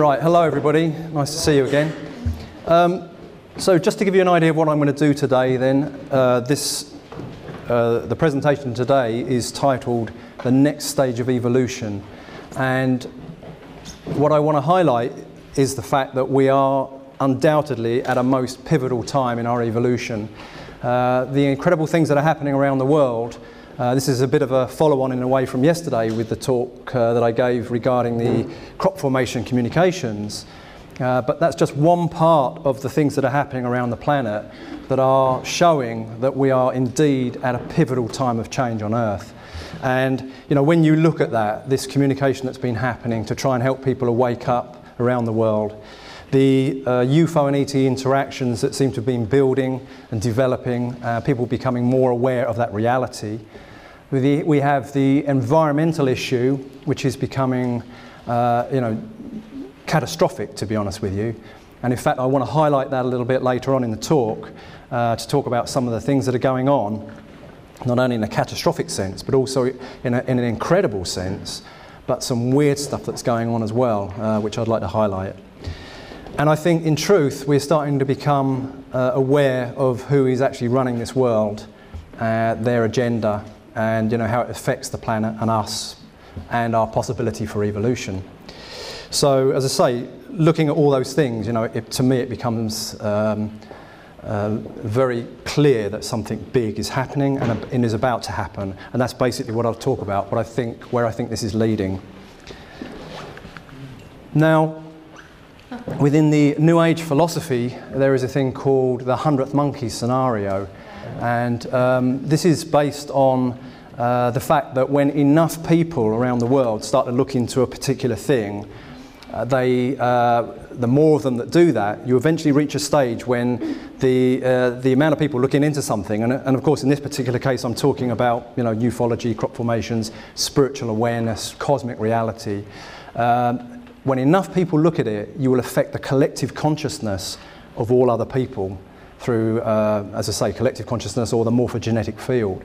Right, hello everybody, nice to see you again. So just to give you an idea of what I'm going to do today then, the presentation today is titled The Next Stage of Evolution, and what I want to highlight is the fact that we are undoubtedly at a most pivotal time in our evolution. The incredible things that are happening around the world. This is a bit of a follow-on in a way from yesterday with the talk that I gave regarding the crop formation communications. But that's just one part of the things that are happening around the planet that are showing that we are indeed at a pivotal time of change on Earth. And you know, when you look at that, this communication that's been happening to try and help people to wake up around the world, the UFO and ET interactions that seem to have been building and developing, people becoming more aware of that reality. We have the environmental issue, which is becoming, catastrophic, to be honest with you. And in fact, I want to highlight that a little bit later on in the talk, to talk about some of the things that are going on, not only in a catastrophic sense, but also in an incredible sense, but some weird stuff that's going on as well, which I'd like to highlight. And I think, in truth, we're starting to become aware of who is actually running this world, their agenda, and how it affects the planet and us and our possibility for evolution. So, as I say, looking at all those things, to me it becomes very clear that something big is happening and is about to happen, and that's basically what I'll talk about, where I think this is leading. Now, within the New Age philosophy, there is a thing called the 100th monkey scenario. And this is based on the fact that when enough people around the world start to look into a particular thing, the more of them that do that, you eventually reach a stage when the amount of people looking into something, and of course in this particular case I'm talking about ufology, crop formations, spiritual awareness, cosmic reality. When enough people look at it, you will affect the collective consciousness of all other people through, as I say, collective consciousness or the morphogenetic field.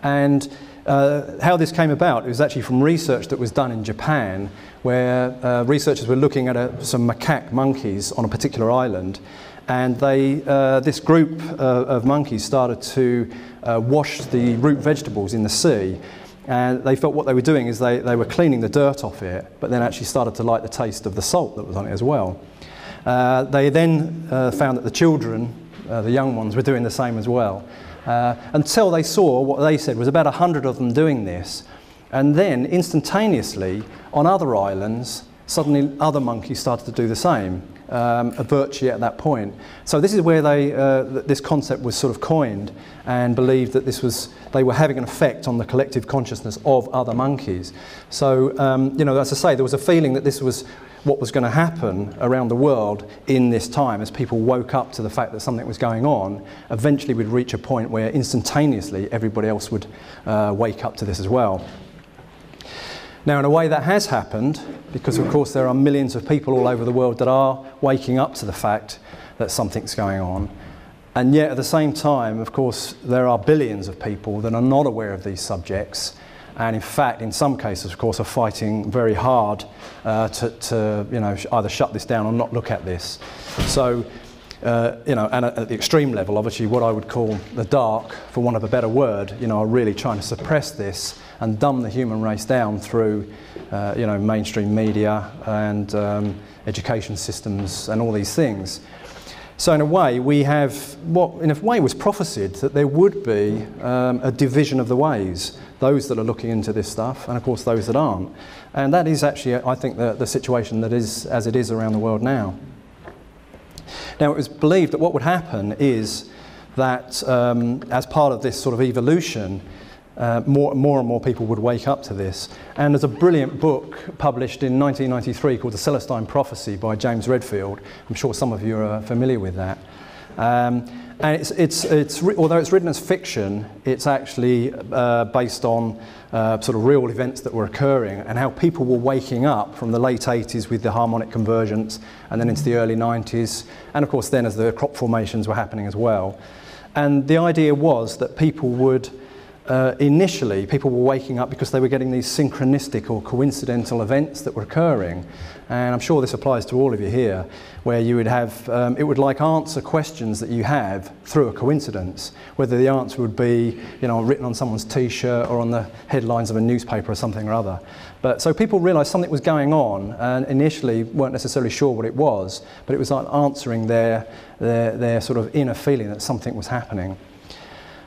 And how this came about, it was actually from research that was done in Japan, where researchers were looking at some macaque monkeys on a particular island, and this group of monkeys started to wash the root vegetables in the sea. And they felt what they were doing is they were cleaning the dirt off it, but then actually started to like the taste of the salt that was on it as well. They then found that the children, the young ones, were doing the same as well, until they saw what they said was about 100 of them doing this, and then instantaneously on other islands suddenly other monkeys started to do the same, virtually at that point. So this is where this concept was sort of coined, and believed that they were having an effect on the collective consciousness of other monkeys. So as I say, there was a feeling that this was what was going to happen around the world in this time as people woke up to the fact that something was going on. Eventually we'd reach a point where instantaneously everybody else would wake up to this as well. Now, in a way that has happened, because of course there are millions of people all over the world that are waking up to the fact that something's going on, and yet at the same time, of course, there are billions of people that are not aware of these subjects, and in fact, in some cases, of course, are fighting very hard to either shut this down or not look at this. So, and at the extreme level, obviously, what I would call the dark, for want of a better word, are really trying to suppress this and dumb the human race down through, mainstream media and education systems and all these things. So in a way, we have what, in a way, was prophesied, that there would be a division of the ways, those that are looking into this stuff, and of course those that aren't. And that is actually, I think, the situation that is as it is around the world now. Now, it was believed that what would happen is that as part of this sort of evolution, more and more people would wake up to this. And there's a brilliant book published in 1993 called The Celestine Prophecy by James Redfield. I'm sure some of you are familiar with that. And although it's written as fiction, it's actually based on sort of real events that were occurring, and how people were waking up from the late 80s with the harmonic convergence, and then into the early 90s, and of course then as the crop formations were happening as well. And the idea was that people would initially people were waking up because they were getting these synchronistic or coincidental events that were occurring. And I'm sure this applies to all of you here, where you would have, it would like answer questions that you have through a coincidence, whether the answer would be, you know, written on someone's t-shirt or on the headlines of a newspaper or something or other. But so people realised something was going on, and initially weren't necessarily sure what it was, but it was like answering their sort of inner feeling that something was happening.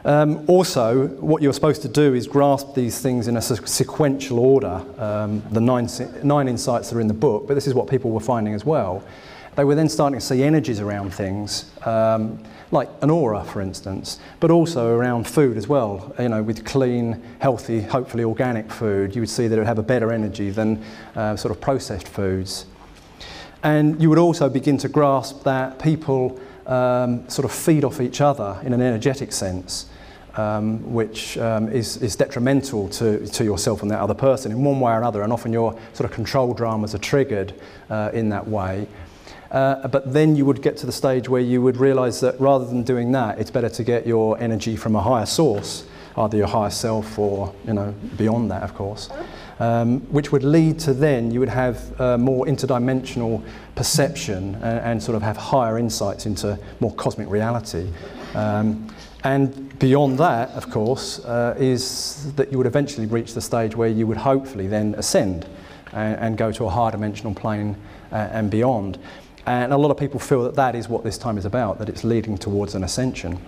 Also, what you're supposed to do is grasp these things in a sequential order, the nine insights that are in the book, but this is what people were finding as well. They were then starting to see energies around things, like an aura, for instance, but also around food as well. You know, with clean, healthy, hopefully organic food, you would see that it would have a better energy than sort of processed foods. And you would also begin to grasp that people sort of feed off each other in an energetic sense, which is detrimental to yourself and that other person in one way or another, and often your sort of control dramas are triggered in that way. But then you would get to the stage where you would realise that rather than doing that, it's better to get your energy from a higher source, either your higher self or, you know, beyond that, of course. Which would lead to then you would have more interdimensional perception and sort of have higher insights into more cosmic reality. And beyond that, of course, is that you would eventually reach the stage where you would hopefully then ascend and go to a higher dimensional plane and beyond. And a lot of people feel that that is what this time is about, that it's leading towards an ascension.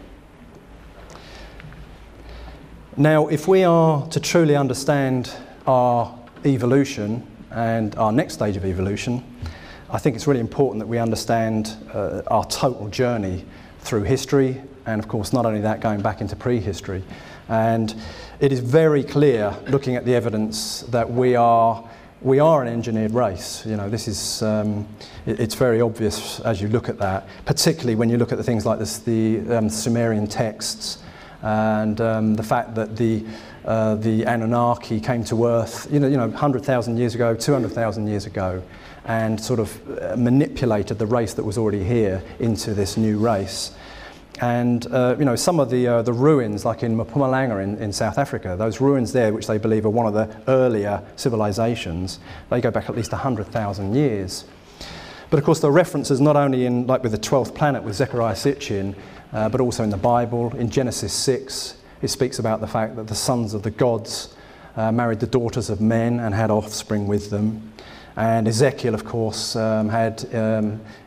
Now, if we are to truly understand our evolution and our next stage of evolution, I think it's really important that we understand our total journey through history, and of course not only that, going back into prehistory. And it is very clear, looking at the evidence, that we are an engineered race. You know, this is it's very obvious as you look at that, particularly when you look at the things like this, the Sumerian texts, and the fact that the Anunnaki came to Earth, you know, 100,000 years ago, 200,000 years ago, and sort of manipulated the race that was already here into this new race. And you know, some of the ruins, like in Mpumalanga in South Africa, those ruins there, which they believe are one of the earlier civilizations, they go back at least 100,000 years. But of course, there are references not only in, like with the 12th planet with Zechariah Sitchin, but also in the Bible. In Genesis 6, it speaks about the fact that the sons of the gods married the daughters of men and had offspring with them. And Ezekiel, of course, had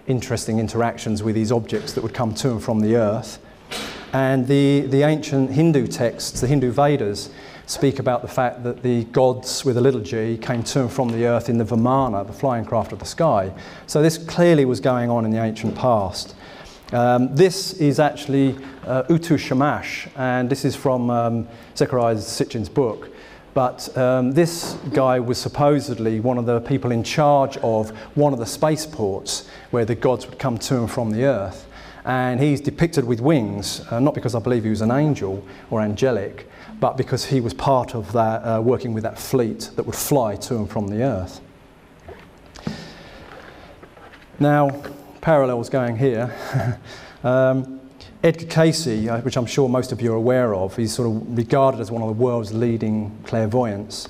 interesting interactions with these objects that would come to and from the earth. And the ancient Hindu texts, the Hindu Vedas, speak about the fact that the gods with a little g came to and from the earth in the Vimana, the flying craft of the sky. So this clearly was going on in the ancient past. This is actually Utu Shamash, and this is from Zechariah Sitchin's book. But this guy was supposedly one of the people in charge of one of the spaceports where the gods would come to and from the earth. And he's depicted with wings, not because I believe he was an angel or angelic, but because he was part of that, working with that fleet that would fly to and from the earth. Now, parallels going here. Edgar Casey, which I'm sure most of you are aware of, he's sort of regarded as one of the world's leading clairvoyants.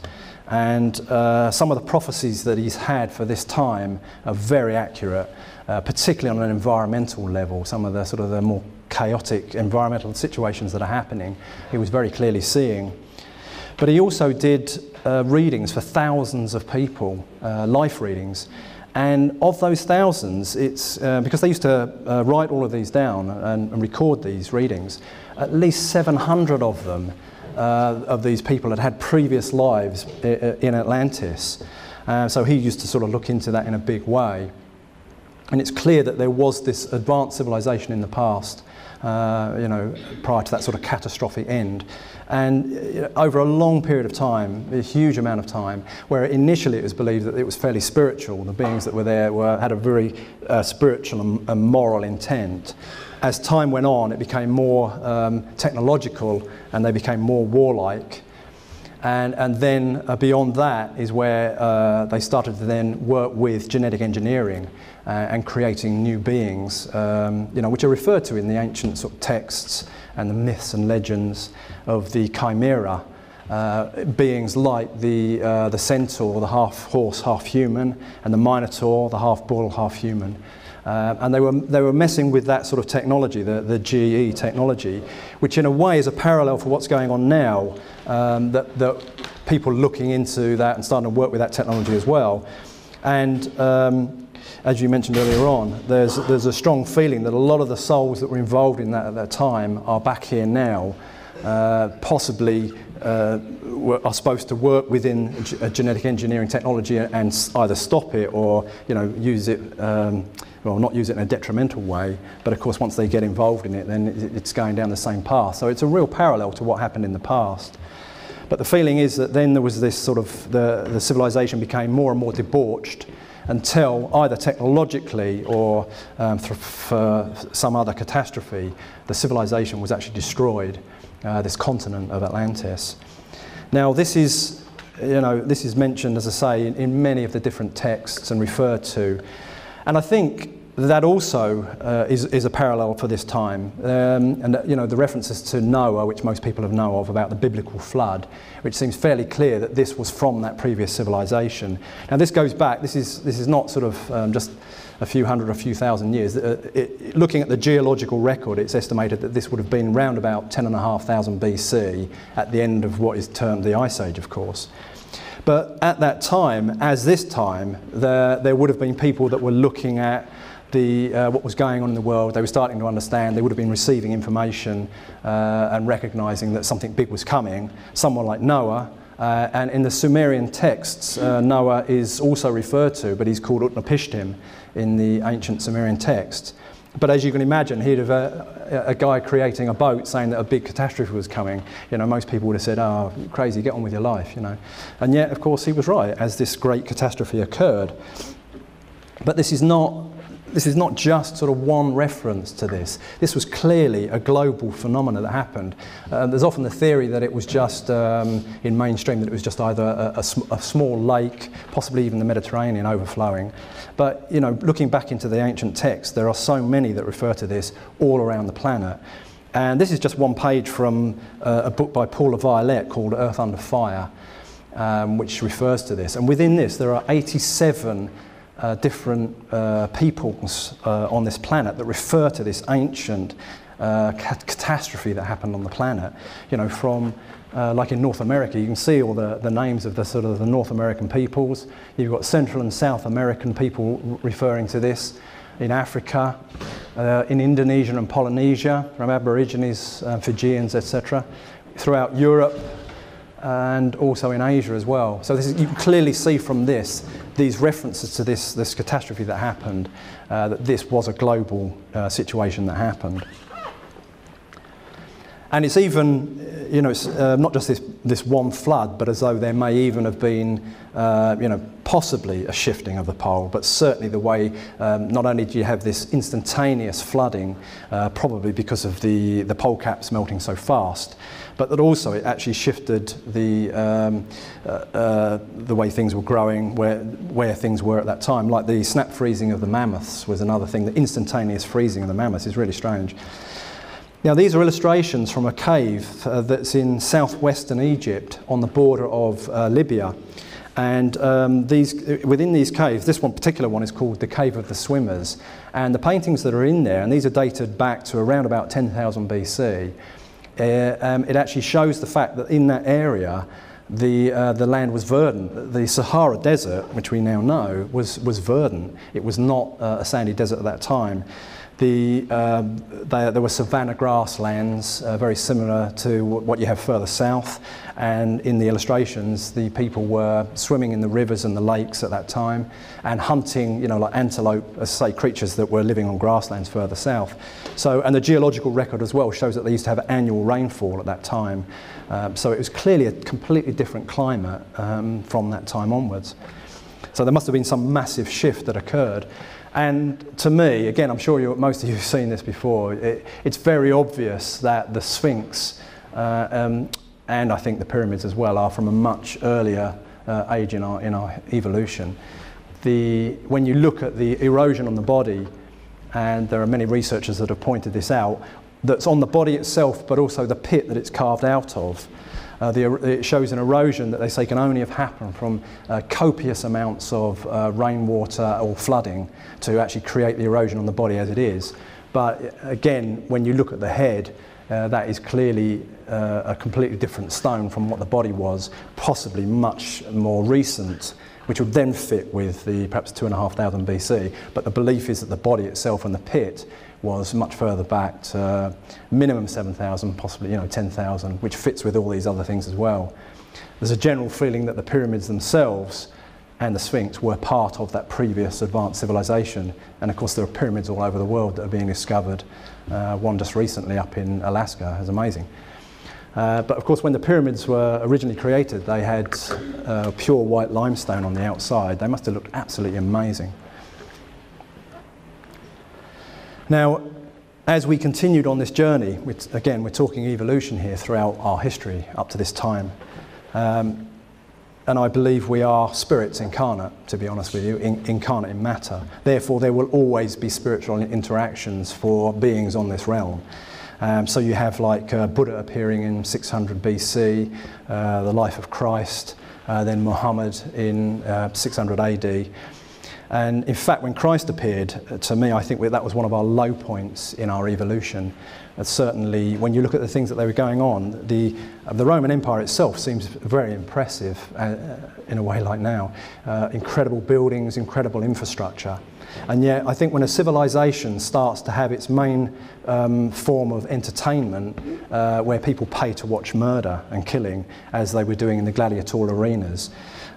And some of the prophecies that he's had for this time are very accurate, particularly on an environmental level. Some of the sort of the more chaotic environmental situations that are happening, he was very clearly seeing. But he also did readings for thousands of people, life readings. And of those thousands, it's because they used to write all of these down and record these readings, at least 700 of them, of these people had had previous lives in Atlantis. So he used to sort of look into that in a big way. And it's clear that there was this advanced civilization in the past, you know, prior to that sort of catastrophic end. And over a long period of time, a huge amount of time, where initially it was believed that it was fairly spiritual, the beings that were there had a very spiritual and moral intent. As time went on, it became more technological and they became more warlike. And then beyond that is where they started to then work with genetic engineering and creating new beings, which are referred to in the ancient sort of texts and the myths and legends of the chimera, beings like the centaur, the half horse, half human, and the minotaur, the half bull, half human. And they were messing with that sort of technology, the GE technology, which in a way is a parallel for what's going on now, that people looking into that and starting to work with that technology as well. And as you mentioned earlier on, there's a strong feeling that a lot of the souls that were involved in that at that time are back here now, possibly are supposed to work within a genetic engineering technology and either stop it or use it, well, not use it in a detrimental way, but of course once they get involved in it, then it's going down the same path. So it's a real parallel to what happened in the past. But the feeling is that then there was this sort of, the civilization became more and more debauched until either technologically or for some other catastrophe, the civilization was actually destroyed, this continent of Atlantis. Now this is, this is mentioned, as I say, in many of the different texts and referred to. And I think that also is a parallel for this time. The references to Noah, which most people have known of, about the biblical flood, which seems fairly clear that this was from that previous civilization. Now this goes back, this is not sort of just a few hundred or a few thousand years. Looking at the geological record, it's estimated that this would have been round about 10,500 BC at the end of what is termed the Ice Age, of course. But at that time, as this time, there would have been people that were looking at what was going on in the world. They were starting to understand. They would have been receiving information and recognizing that something big was coming. Someone like Noah, and in the Sumerian texts, Noah is also referred to, but he's called Utnapishtim in the ancient Sumerian texts. But as you can imagine, he'd have a guy creating a boat saying that a big catastrophe was coming. Most people would have said, "Oh, crazy, get on with your life," And yet, of course, he was right, as this great catastrophe occurred. But this is not just sort of one reference to this. This was clearly a global phenomenon that happened. There's often the theory that it was just, in mainstream, that it was just either a small lake, possibly even the Mediterranean overflowing. But, looking back into the ancient texts, there are so many that refer to this all around the planet. And this is just one page from a book by Paula Violette called Earth Under Fire, which refers to this. And within this, there are 87 different peoples on this planet that refer to this ancient catastrophe that happened on the planet. From like in North America, you can see all the names of the sort of the North American peoples. You've got Central and South American people referring to this. In Africa, in Indonesia and Polynesia, from Aborigines, Fijians, etc. Throughout Europe, and also in Asia as well. So you can clearly see from these references to this catastrophe that happened, that this was a global situation that happened. And it's even, it's not just this one flood, but as though there may even have been, possibly a shifting of the pole, but certainly the way, not only do you have this instantaneous flooding, probably because of the pole caps melting so fast, but that also it actually shifted the way things were growing, where things were at that time. Like the snap freezing of the mammoths was another thing. The instantaneous freezing of the mammoths is really strange. Now these are illustrations from a cave that's in southwestern Egypt on the border of Libya. And within these caves, this particular one is called the Cave of the Swimmers. And the paintings that are in there, and these are dated back to around about 10,000 BC, it actually shows the fact that in that area the land was verdant. The Sahara Desert, which we now know, was verdant. It was not a sandy desert at that time. There were savanna grasslands, very similar to what you have further south, and in the illustrations the people were swimming in the rivers and the lakes at that time and hunting, like antelope, say, creatures that were living on grasslands further south. So, and the geological record as well shows that they used to have annual rainfall at that time. So it was clearly a completely different climate from that time onwards. So there must have been some massive shift that occurred. And to me, again, I'm sure most of you have seen this before, it's very obvious that the Sphinx and I think the pyramids as well, are from a much earlier age in our evolution. When you look at the erosion on the body, and there are many researchers that have pointed this out, that's on the body itself, but also the pit that it's carved out of. It shows an erosion that they say can only have happened from copious amounts of rainwater or flooding to actually create the erosion on the body as it is. But again, when you look at the head, that is clearly a completely different stone from what the body was, possibly much more recent, which would then fit with the perhaps 2,500 BC. But the belief is that the body itself and the pit was much further back to minimum 7,000, possibly 10,000, which fits with all these other things as well. There's a general feeling that the pyramids themselves and the Sphinx were part of that previous advanced civilization. And of course there are pyramids all over the world that are being discovered. One just recently up in Alaska is amazing. But of course when the pyramids were originally created, they had pure white limestone on the outside. They must have looked absolutely amazing. Now, as we continued on this journey, which, again, we're talking evolution here throughout our history up to this time, and I believe we are spirits incarnate, to be honest with you, incarnate in matter. Therefore, there will always be spiritual interactions for beings on this realm. So you have like Buddha appearing in 600 BC, the life of Christ, then Muhammad in 600 AD. And in fact, when Christ appeared, to me, I think that was one of our low points in our evolution. Certainly, when you look at the things that they were going on, the Roman Empire itself seems very impressive in a way like now. Incredible buildings, incredible infrastructure. And yet, I think when a civilization starts to have its main form of entertainment, where people pay to watch murder and killing, as they were doing in the gladiatorial arenas,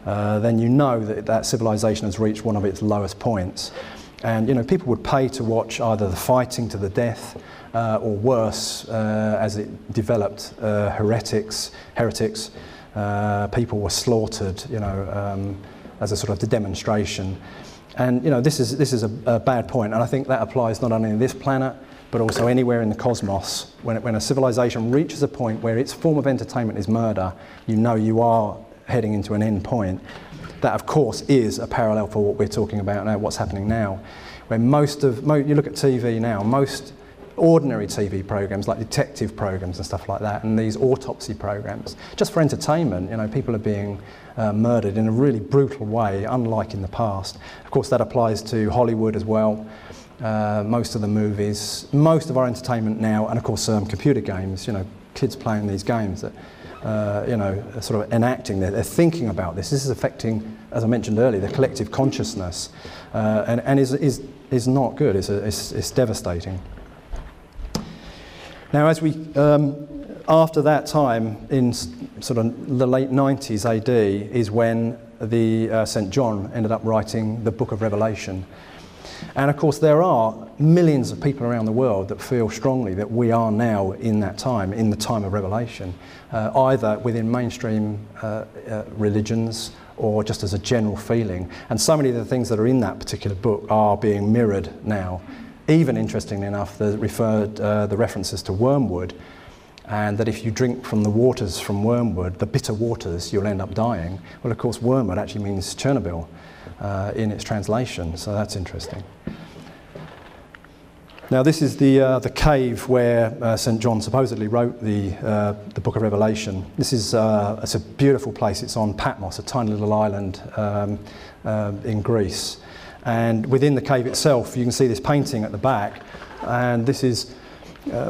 then you know that civilization has reached one of its lowest points. And people would pay to watch either the fighting to the death, or worse, as it developed, heretics. People were slaughtered, as a sort of demonstration. And this is a bad point, and I think that applies not only in this planet, but also anywhere in the cosmos. When a civilization reaches a point where its form of entertainment is murder, you are heading into an end point. That, of course, is a parallel for what we're talking about now, what's happening now. When you look at TV now, most ordinary TV programs, like detective programs and stuff like that, and these autopsy programs, just for entertainment, people are being murdered in a really brutal way, unlike in the past. Of course, that applies to Hollywood as well. Most of the movies, most of our entertainment now, and of course computer games, kids playing these games that sort of enacting, they're thinking about this. This is affecting, as I mentioned earlier, the collective consciousness, and is not good. It's devastating. Now, as we after that time, in sort of the late 90s AD, is when the St. John ended up writing the Book of Revelation. And of course there are millions of people around the world that feel strongly that we are now in that time, in the time of Revelation, either within mainstream religions or just as a general feeling. And so many of the things that are in that particular book are being mirrored now. Even, interestingly enough, the references to wormwood, and that if you drink from the waters from wormwood, the bitter waters, you'll end up dying. Well, of course, wormwood actually means Chernobyl in its translation, so that's interesting. Now, this is the cave where St. John supposedly wrote the Book of Revelation. This is it's a beautiful place. It's on Patmos, a tiny little island in Greece. And within the cave itself, you can see this painting at the back, and this is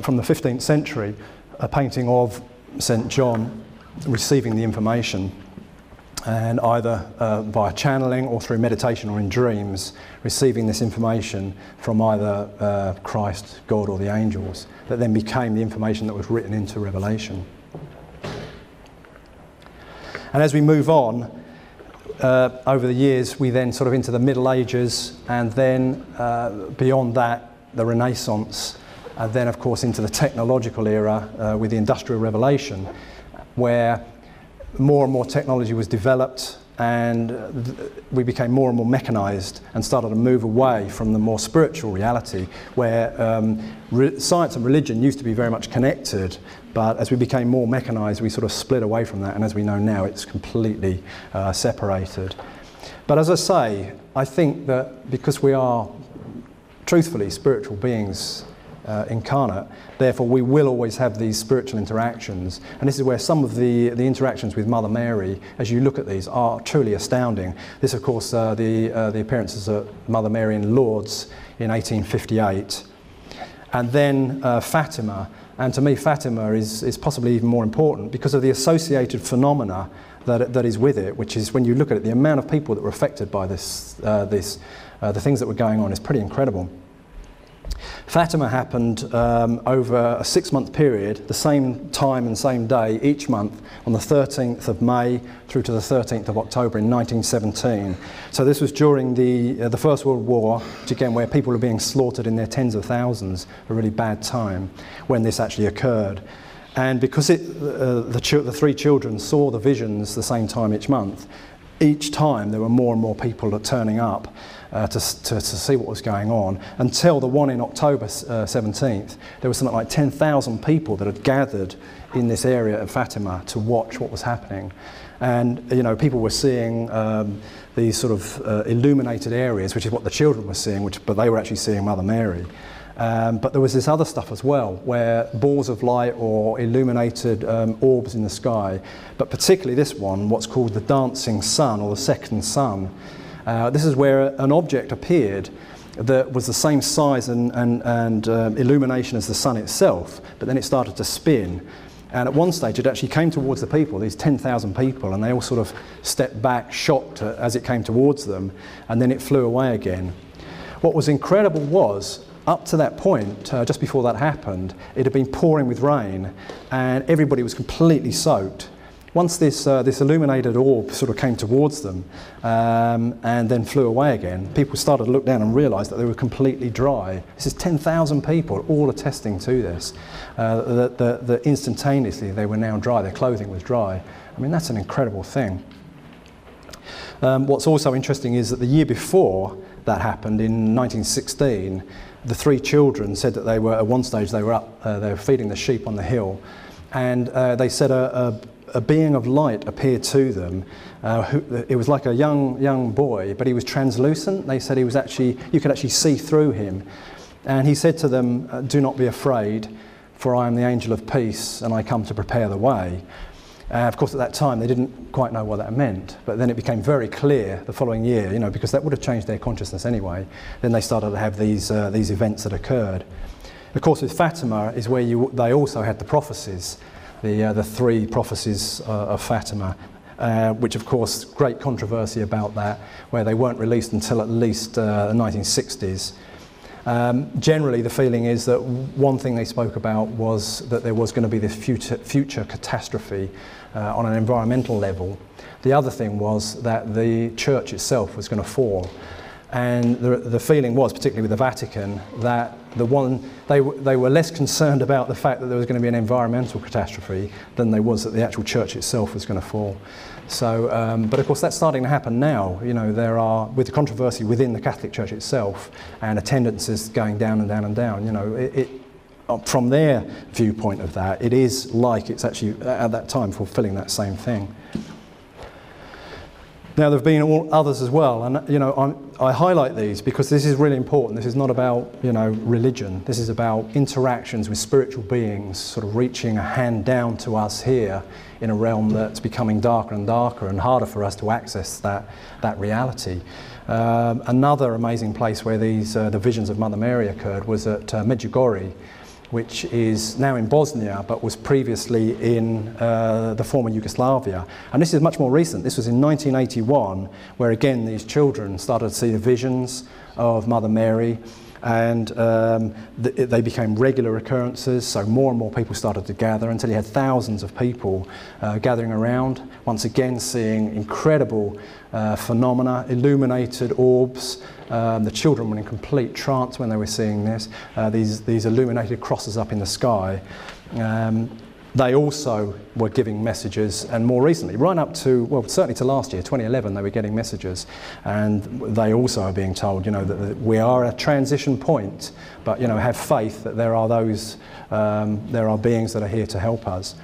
from the 15th century, a painting of St. John receiving the information, and either via channeling or through meditation or in dreams, receiving this information from either Christ, God, or the angels, that then became the information that was written into Revelation. And as we move on, over the years, we then sort of into the Middle Ages, and then beyond that, the Renaissance, and then of course into the technological era with the Industrial Revolution, where more and more technology was developed, and we became more and more mechanized and started to move away from the more spiritual reality where science and religion used to be very much connected, but as we became more mechanized we sort of split away from that, and as we know now it's completely separated. But as I say, I think that because we are truthfully spiritual beings incarnate, therefore we will always have these spiritual interactions, and this is where some of the interactions with Mother Mary, as you look at these, are truly astounding. This of course the appearances of Mother Mary in Lourdes in 1858, and then Fatima, and to me Fatima is possibly even more important because of the associated phenomena that is with it, which is, when you look at it, the amount of people that were affected by the things that were going on is pretty incredible. Fatima happened over a 6-month period, the same time and same day each month, on the 13th of May through to the 13th of October in 1917. So this was during the First World War, which again, where people were being slaughtered in their tens of thousands, a really bad time when this actually occurred. And because the 3 children saw the visions the same time each month, each time there were more and more people turning up to see what was going on, until the one in October 17th, there was something like 10,000 people that had gathered in this area of Fatima to watch what was happening. And you know, people were seeing these sort of illuminated areas, which is what the children were seeing, but they were actually seeing Mother Mary. But there was this other stuff as well, where balls of light or illuminated orbs in the sky, but particularly this one, what's called the dancing sun or the second sun. This is where an object appeared that was the same size and illumination as the sun itself, but then it started to spin. And at one stage it actually came towards the people, these 10,000 people, and they all sort of stepped back, shocked as it came towards them, and then it flew away again. What was incredible was, up to that point, just before that happened, it had been pouring with rain and everybody was completely soaked. Once this illuminated orb sort of came towards them and then flew away again, people started to look down and realise that they were completely dry. This is 10,000 people all attesting to this, that instantaneously they were now dry, their clothing was dry. I mean, that's an incredible thing. What's also interesting is that the year before that happened, in 1916, the 3 children said that they were, at one stage they were feeding the sheep on the hill, and they said a being of light appeared to them. It was like a young boy, but he was translucent. They said he was actually, you could actually see through him. And he said to them, "Do not be afraid, for I am the angel of peace, and I come to prepare the way." Of course, at that time, they didn't quite know what that meant, but then it became very clear the following year, you know, because that would have changed their consciousness anyway. Then they started to have these events that occurred. Of course, with Fatima is where they also had the prophecies, the 3 prophecies of Fatima, which of course, great controversy about that, where they weren't released until at least the 1960s. Generally, the feeling is that one thing they spoke about was that there was going to be this future catastrophe on an environmental level. The other thing was that the church itself was going to fall. And the feeling was, particularly with the Vatican, that they were less concerned about the fact that there was going to be an environmental catastrophe than they was that the actual church itself was going to fall. So, but of course that's starting to happen now. You know, there are, with the controversy within the Catholic Church itself, and attendances going down and down and down, you know, from their viewpoint of that, it is like it's actually at that time fulfilling that same thing. Now, there have been others as well, and you know, I highlight these because this is really important. This is not about, you know, religion. This is about interactions with spiritual beings, sort of reaching a hand down to us here in a realm that's becoming darker and darker and harder for us to access that reality. Another amazing place where the visions of Mother Mary occurred was at Medjugorje, which is now in Bosnia, but was previously in the former Yugoslavia. And this is much more recent. This was in 1981, where again these children started to see the visions of Mother Mary, and they became regular occurrences, so more and more people started to gather until you had thousands of people gathering around, once again seeing incredible phenomena, illuminated orbs. The children were in complete trance when they were seeing this, these illuminated crosses up in the sky. they also were giving messages, and more recently, right up to, well, certainly to last year, 2011, they were getting messages, and they also are being told, you know, that we are at a transition point, but, you know, have faith that there are those, there are beings that are here to help us.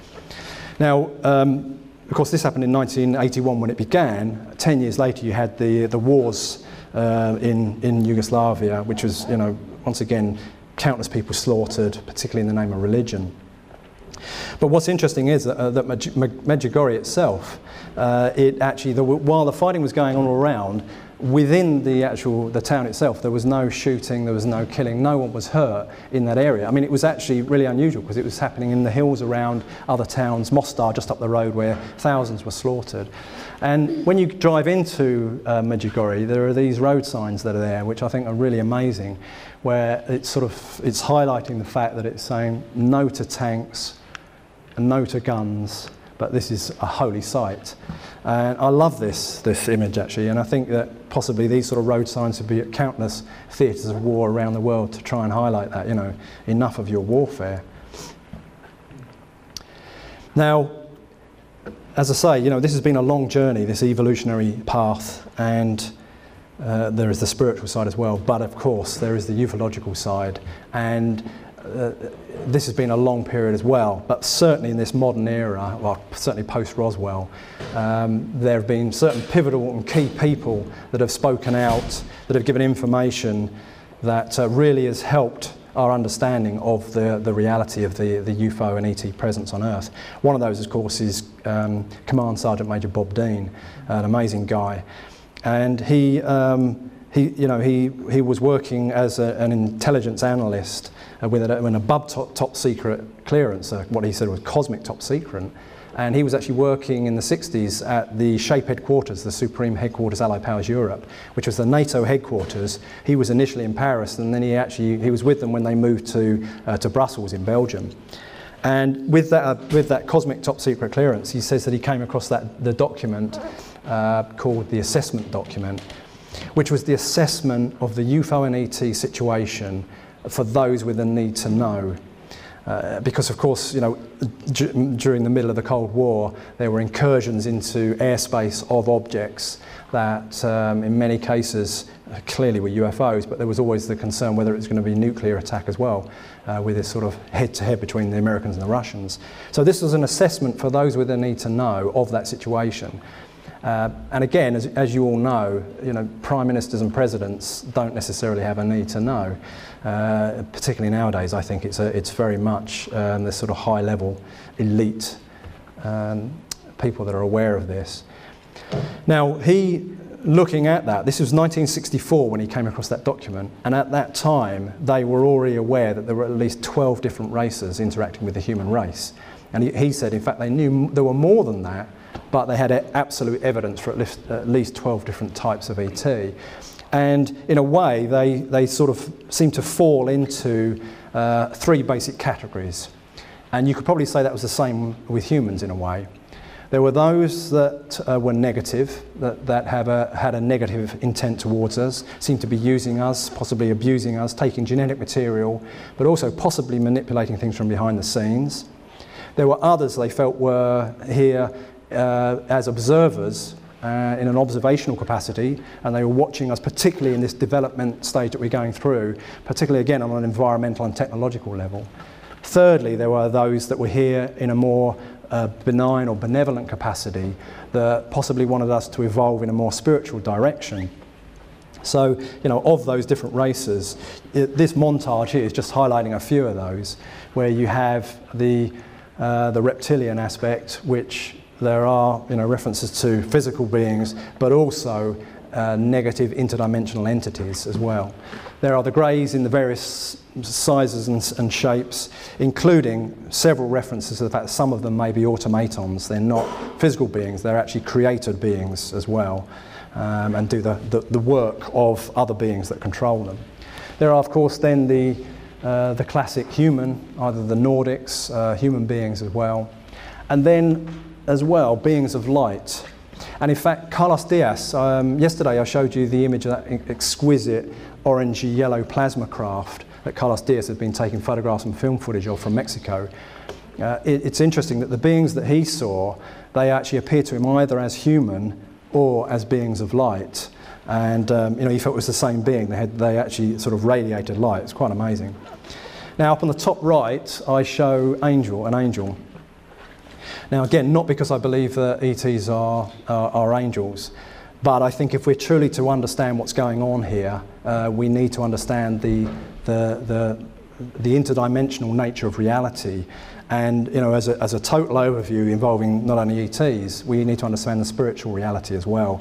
Now, of course, this happened in 1981 when it began. 10 years later, you had the wars in Yugoslavia, which was, you know, once again, countless people slaughtered, particularly in the name of religion. But what's interesting is that Medjugorje itself, it actually, while the fighting was going on all around, within the town itself, there was no shooting, there was no killing, no one was hurt in that area. I mean, it was actually really unusual because it was happening in the hills around other towns, Mostar just up the road, where thousands were slaughtered. And when you drive into Medjugorje, there are these road signs that are there, which I think are really amazing, where it's highlighting the fact that it's saying no to tanks and no to guns, but this is a holy site. And I love this image actually, and I think that possibly these sort of road signs would be at countless theatres of war around the world to try and highlight that, you know, enough of your warfare. Now, as I say, you know, this has been a long journey, this evolutionary path, and there is the spiritual side as well, but of course there is the ufological side, and this has been a long period as well, but certainly in this modern era, well, certainly post-Roswell, there have been certain pivotal and key people that have spoken out, that have given information that really has helped our understanding of the reality of the UFO and ET presence on Earth. One of those, of course, is Command Sergeant Major Bob Dean, an amazing guy, and he was working as an intelligence analyst with an above top secret clearance, what he said was cosmic top secret. And he was actually working in the 60s at the SHAPE headquarters, the Supreme Headquarters Allied Powers Europe, which was the NATO headquarters. He was initially in Paris, and then he was with them when they moved to Brussels in Belgium. And with that cosmic top secret clearance, he says that he came across the document called the assessment document, which was the assessment of the UFO and ET situation for those with a need to know. Because of course, you know, during the middle of the Cold War, there were incursions into airspace of objects that in many cases clearly were UFOs, but there was always the concern whether it was going to be a nuclear attack as well, with this sort of head-to-head between the Americans and the Russians. So this was an assessment for those with a need to know of that situation. And again, as you all know, prime ministers and presidents don't necessarily have a need to know. Particularly nowadays, I think it's very much the sort of high-level elite people that are aware of this. Now, looking at that, this was 1964 when he came across that document, and at that time they were already aware that there were at least 12 different races interacting with the human race. And he said, in fact, they knew there were more than that, but they had absolute evidence for at least 12 different types of ET. And in a way, they sort of seem to fall into three basic categories. And you could probably say that was the same with humans in a way. There were those that were negative, that had a negative intent towards us, seemed to be using us, possibly abusing us, taking genetic material, but also possibly manipulating things from behind the scenes. There were others they felt were here as observers in an observational capacity, and they were watching us, particularly in this development stage that we're going through, particularly again on an environmental and technological level. Thirdly, there were those that were here in a more benign or benevolent capacity that possibly wanted us to evolve in a more spiritual direction. So, of those different races, this montage here is just highlighting a few of those, where you have the reptilian aspect, which there are references to physical beings, but also negative interdimensional entities as well. There are the greys in the various sizes and shapes, including several references to the fact that some of them may be automatons. They're not physical beings, they're actually created beings as well, and do the work of other beings that control them. There are, of course, then the classic human, either the Nordics, human beings as well, and then as well beings of light. And in fact, Carlos Diaz, yesterday I showed you the image of that exquisite orangey yellow plasma craft that Carlos Diaz had been taking photographs and film footage of from Mexico. it's interesting that the beings that he saw, they actually appeared to him either as human or as beings of light. And he felt it was the same being. They actually sort of radiated light. It's quite amazing. Now, up on the top right, I show an angel. Now, again, not because I believe that ETs are angels, but I think if we're truly to understand what's going on here, we need to understand the interdimensional nature of reality. And as a total overview involving not only ETs, we need to understand the spiritual reality as well.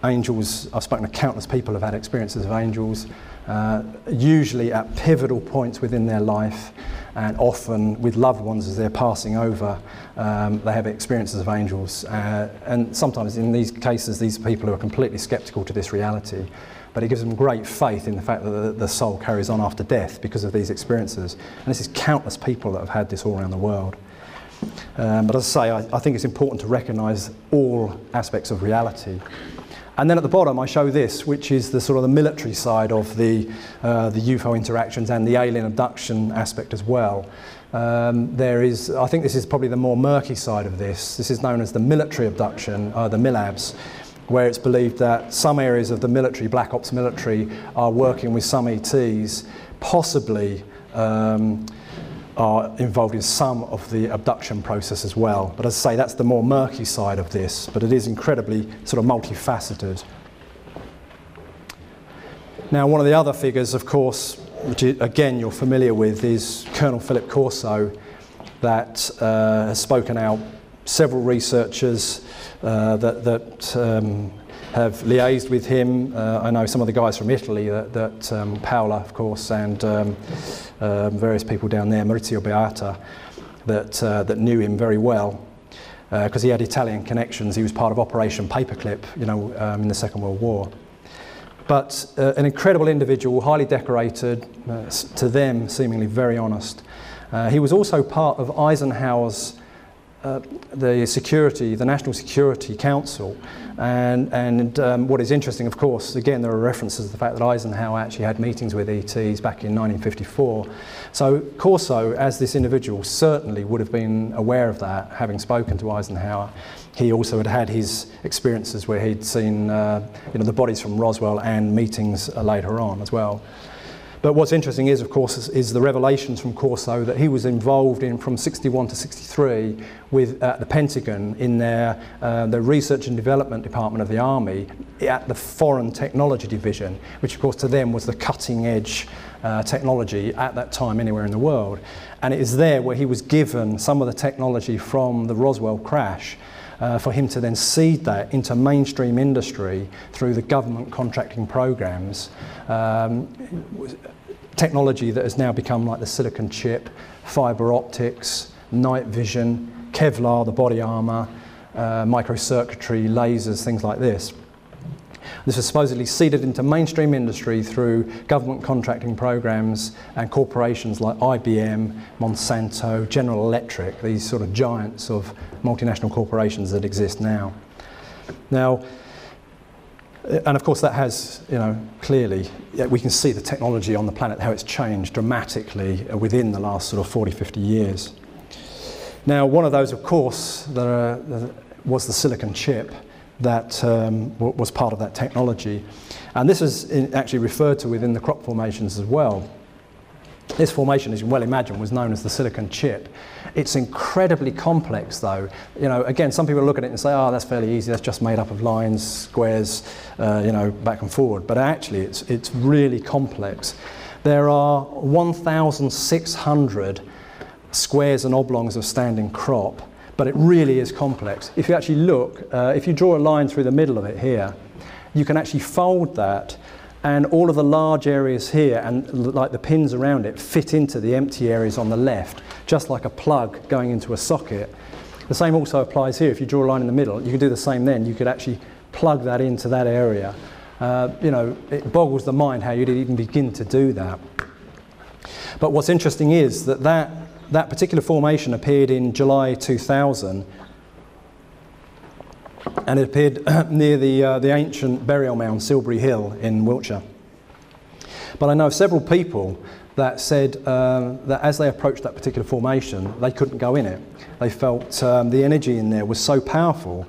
Angels, I've spoken to countless people who've had experiences of angels, usually at pivotal points within their life, and often with loved ones as they're passing over, they have experiences of angels. And sometimes in these cases, these people are completely sceptical to this reality, but it gives them great faith in the fact that the soul carries on after death because of these experiences. And this is countless people that have had this all around the world. But as I say, I think it's important to recognise all aspects of reality. And then at the bottom I show this, which is the sort of the military side of the UFO interactions and the alien abduction aspect as well. I think this is probably the more murky side of this. This is known as the military abduction, the MILABs, where it's believed that some areas of the military, Black Ops military, are working with some ETs, possibly are involved in some of the abduction process as well. But as I say, that's the more murky side of this, but it is incredibly sort of multifaceted. Now, one of the other figures, of course, which again you're familiar with, is Colonel Philip Corso, that has spoken out. Several researchers that have liaised with him. I know some of the guys from Italy, Paola, of course, and various people down there, Maurizio Beata, that knew him very well because he had Italian connections. He was part of Operation Paperclip, in the Second World War. But an incredible individual, highly decorated, to them seemingly very honest. He was also part of Eisenhower's the National Security Council, and what is interesting, of course, again there are references to the fact that Eisenhower actually had meetings with ETs back in 1954. So Corso, as this individual, certainly would have been aware of that, having spoken to Eisenhower. He also had had his experiences where he'd seen the bodies from Roswell and meetings later on as well. But what's interesting is, of course, is the revelations from Corso that he was involved in from 61 to 63 with the Pentagon in their Research and Development Department of the Army at the Foreign Technology Division, which of course to them was the cutting edge technology at that time anywhere in the world. And it is there where he was given some of the technology from the Roswell crash for him to then seed that into mainstream industry through the government contracting programs. Technology that has now become like the silicon chip, fibre optics, night vision, Kevlar, the body armour, microcircuitry, lasers, things like this. This was supposedly seeded into mainstream industry through government contracting programs and corporations like IBM, Monsanto, General Electric, these sort of giants of multinational corporations that exist now. Now, and of course that has, clearly, we can see the technology on the planet, how it's changed dramatically within the last sort of 40, 50 years. Now, one of those, of course, was the silicon chip that was part of that technology. And this is actually referred to within the crop formations as well. This formation, as you can well imagine, was known as the silicon chip. It's incredibly complex though. Again, some people look at it and say, oh, that's fairly easy, that's just made up of lines, squares, back and forward. But actually, it's really complex. There are 1,600 squares and oblongs of standing crop, but it really is complex. If you actually look, if you draw a line through the middle of it here, you can actually fold that, and all of the large areas here and like the pins around it fit into the empty areas on the left, just like a plug going into a socket. The same also applies here. If you draw a line in the middle, you can do the same then. You could actually plug that into that area. It boggles the mind how you'd even begin to do that. But what's interesting is that particular formation appeared in July 2000, and it appeared near the ancient burial mound, Silbury Hill in Wiltshire. But I know of several people that said that as they approached that particular formation, they couldn't go in it. They felt the energy in there was so powerful,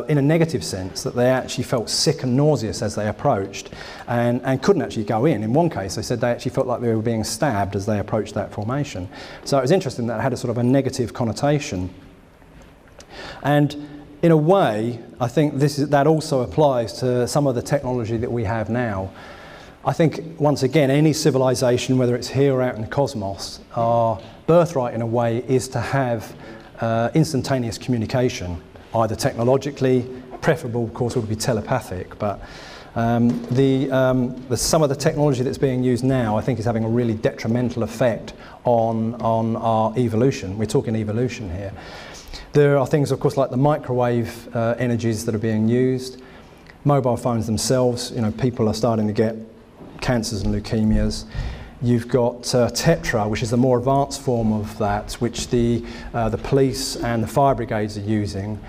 in a negative sense, that they actually felt sick and nauseous as they approached, and couldn't actually go in. In one case, they said they actually felt like they were being stabbed as they approached that formation. So it was interesting that it had a sort of a negative connotation. And in a way, I think that also applies to some of the technology that we have now. I think, once again, any civilization, whether it's here or out in the cosmos, our birthright in a way is to have instantaneous communication, either technologically, preferable of course would be telepathic, but some of the technology that's being used now I think is having a really detrimental effect on our evolution. We're talking evolution here. There are things of course like the microwave energies that are being used, mobile phones themselves, people are starting to get cancers and leukemias. You've got Tetra, which is the more advanced form of that, which the police and the fire brigades are using.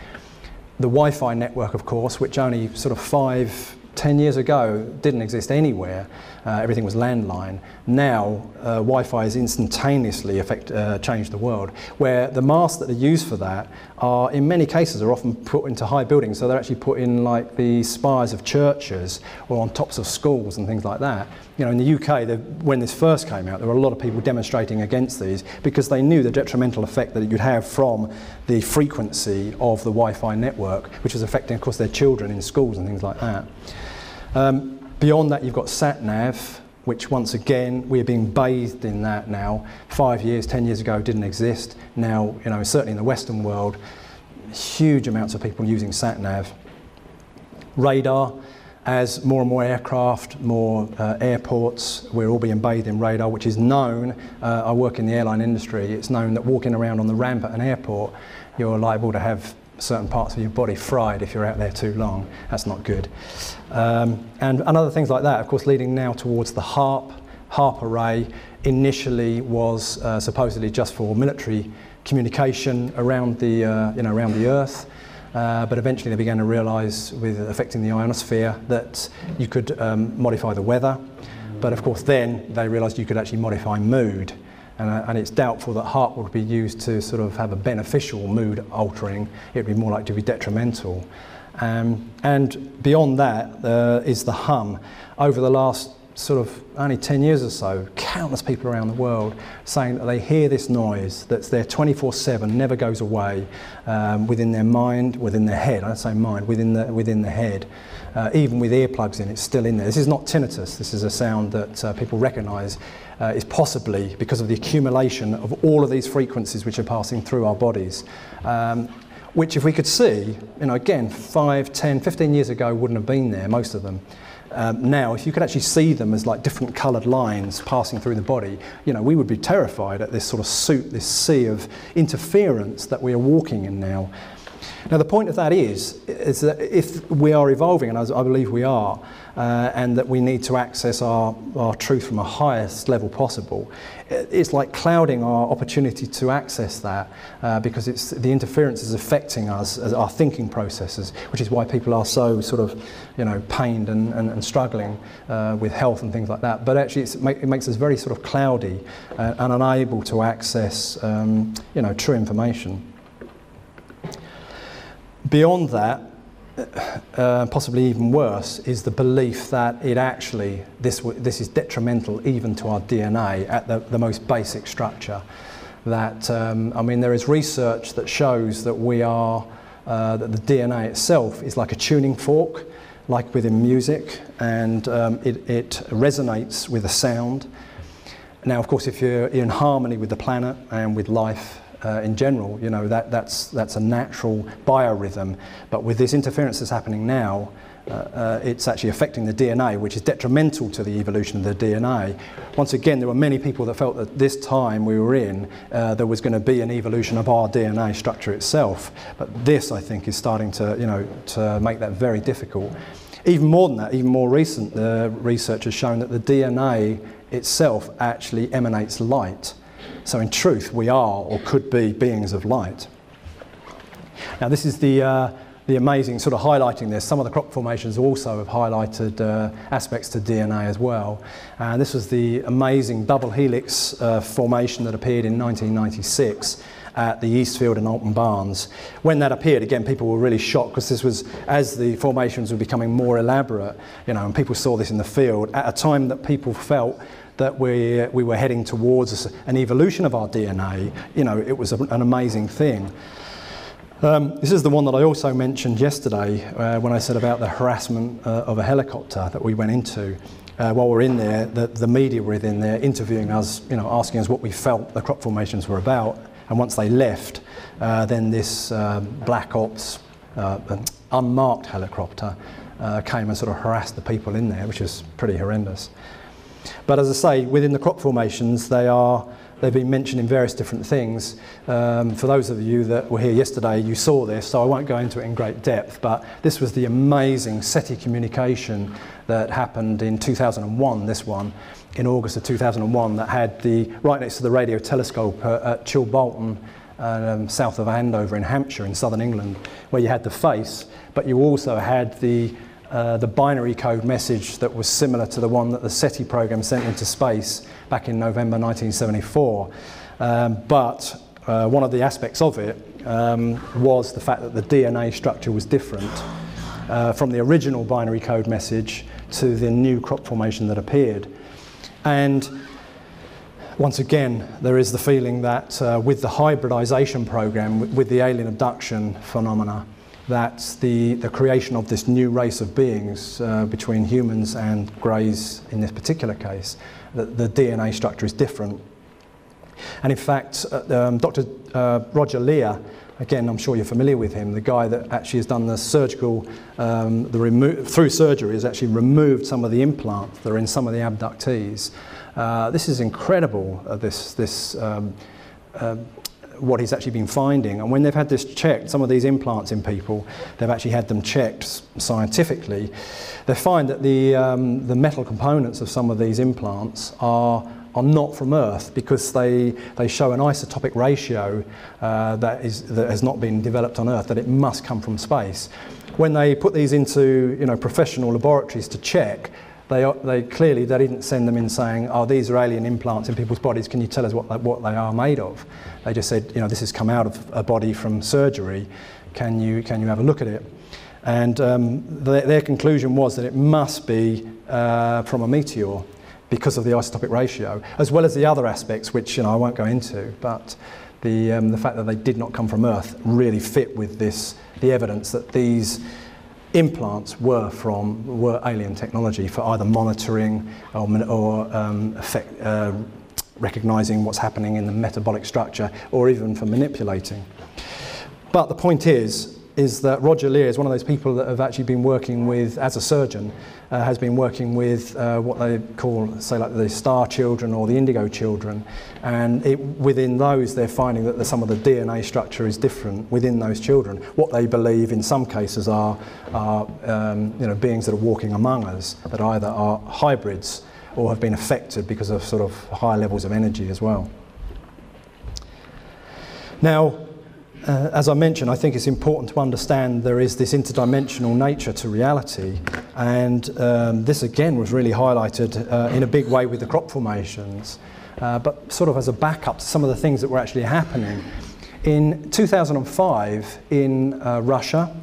The Wi-Fi network, of course, which only sort of 5-10 years ago didn't exist anywhere. Everything was landline. Now, Wi-Fi has instantaneously changed the world, where the masts that are used for that are, in many cases, are often put into high buildings. So they're actually put in like the spires of churches or on tops of schools and things like that. In the UK, when this first came out, there were a lot of people demonstrating against these because they knew the detrimental effect that you'd have from the frequency of the Wi-Fi network, which was affecting, of course, their children in schools and things like that. Beyond that, you've got sat-nav, which once again, we're being bathed in that now. 5 years, 10 years ago, didn't exist. Now, certainly in the Western world, huge amounts of people using sat-nav. Radar, as more and more aircraft, more airports, we're all being bathed in radar, which is known. I work in the airline industry. It's known that walking around on the ramp at an airport, you're liable to have certain parts of your body fried if you're out there too long. That's not good. And other things like that, of course, leading now towards the HARP array. Initially was supposedly just for military communication around the around the Earth, but eventually they began to realise, with affecting the ionosphere, that you could modify the weather. But of course, then they realised you could actually modify mood. And it's doubtful that HARP would be used to sort of have a beneficial mood altering. It would be more likely to be detrimental. And beyond that is the hum. Over the last sort of only 10 years or so, countless people around the world saying that they hear this noise that's there 24/7, never goes away, within their mind, within their head. I don't say mind, within the head. Even with earplugs in, it's still in there. This is not tinnitus. This is a sound that people recognise is possibly because of the accumulation of all of these frequencies which are passing through our bodies. Which, if we could see, again, 5, 10, 15 years ago wouldn't have been there, most of them. Now, if you could actually see them as like different coloured lines passing through the body, we would be terrified at this sort of this sea of interference that we are walking in now. Now, the point of that is that if we are evolving, and I believe we are, and that we need to access our truth from a highest level possible, it's like clouding our opportunity to access that because the interference is affecting us as our thinking processes, which is why people are so sort of, pained and struggling with health and things like that. But actually, it makes us very sort of cloudy and unable to access, true information. Beyond that, possibly even worse, is the belief that this is detrimental even to our DNA at the most basic structure. That there is research that shows that that the DNA itself is like a tuning fork, like within music, and it resonates with a sound. Now, of course, if you're in harmony with the planet and with life in general, that's a natural biorhythm. But with this interference that's happening now, it's actually affecting the DNA, which is detrimental to the evolution of the DNA. Once again, there were many people that felt that this time we were in, there was going to be an evolution of our DNA structure itself. But this, I think, is starting to make that very difficult. Even more than that, even more recent, the research has shown that the DNA itself actually emanates light. So in truth, we are or could be beings of light. Now, this is the the amazing sort of highlighting this, some of the crop formations also have highlighted aspects to DNA as well. And this was the amazing double helix formation that appeared in 1996 at the Eastfield and Alton Barns. When that appeared, again, people were really shocked because this was, as the formations were becoming more elaborate, you know, and people saw this in the field at a time that people felt that we were heading towards an evolution of our DNA. You know, it was an amazing thing. This is the one that I also mentioned yesterday when I said about the harassment of a helicopter that we went into. While we're in there, the media were in there interviewing us, you know, asking us what we felt the crop formations were about. And once they left, then this Black Ops unmarked helicopter came and sort of harassed the people in there, which is pretty horrendous. But as I say, within the crop formations, they've been mentioned in various different things. For those of you that were here yesterday, you saw this, so I won't go into it in great depth, but this was the amazing SETI communication that happened in 2001, this one, in August of 2001, that had right next to the radio telescope at Chilbolton, south of Andover in Hampshire, in southern England, where you had the face, but you also had the binary code message that was similar to the one that the SETI program sent into space back in November 1974. But one of the aspects of it was the fact that the DNA structure was different from the original binary code message to the new crop formation that appeared. And once again, there is the feeling that with the hybridization program, with the alien abduction phenomena, that the creation of this new race of beings between humans and greys in this particular case, the DNA structure is different. And in fact, Dr. Roger Lear, again, I'm sure you're familiar with him, the guy that actually has done the surgical, through surgery has actually removed some of the implants that are in some of the abductees. This is incredible, what he's actually been finding. And when they've had this checked, some of these implants in people, they've actually had them checked scientifically, they find that the metal components of some of these implants are not from Earth, because they show an isotopic ratio that has not been developed on Earth, that it must come from space. When they put these into, you know, professional laboratories to check, they clearly didn't send them in saying, oh, these are alien implants in people's bodies, can you tell us what they are made of? They just said, you know, this has come out of a body from surgery, can you have a look at it? And their conclusion was that it must be from a meteor, because of the isotopic ratio, as well as the other aspects, which, you know, I won't go into, but the fact that they did not come from Earth really fit with the evidence that these implants were alien technology for either monitoring or recognising what's happening in the metabolic structure, or even for manipulating. But the point is that Roger Lear is one of those people that have actually been working with, as a surgeon, has been working with what they call, say, like the star children or the indigo children, and within those they're finding that some of the DNA structure is different within those children. What they believe in some cases are you know, beings that are walking among us, that either are hybrids or have been affected because of sort of higher levels of energy as well. Now, as I mentioned, I think it's important to understand there is this interdimensional nature to reality, and this again was really highlighted in a big way with the crop formations, but sort of as a backup to some of the things that were actually happening. In 2005 in Russia,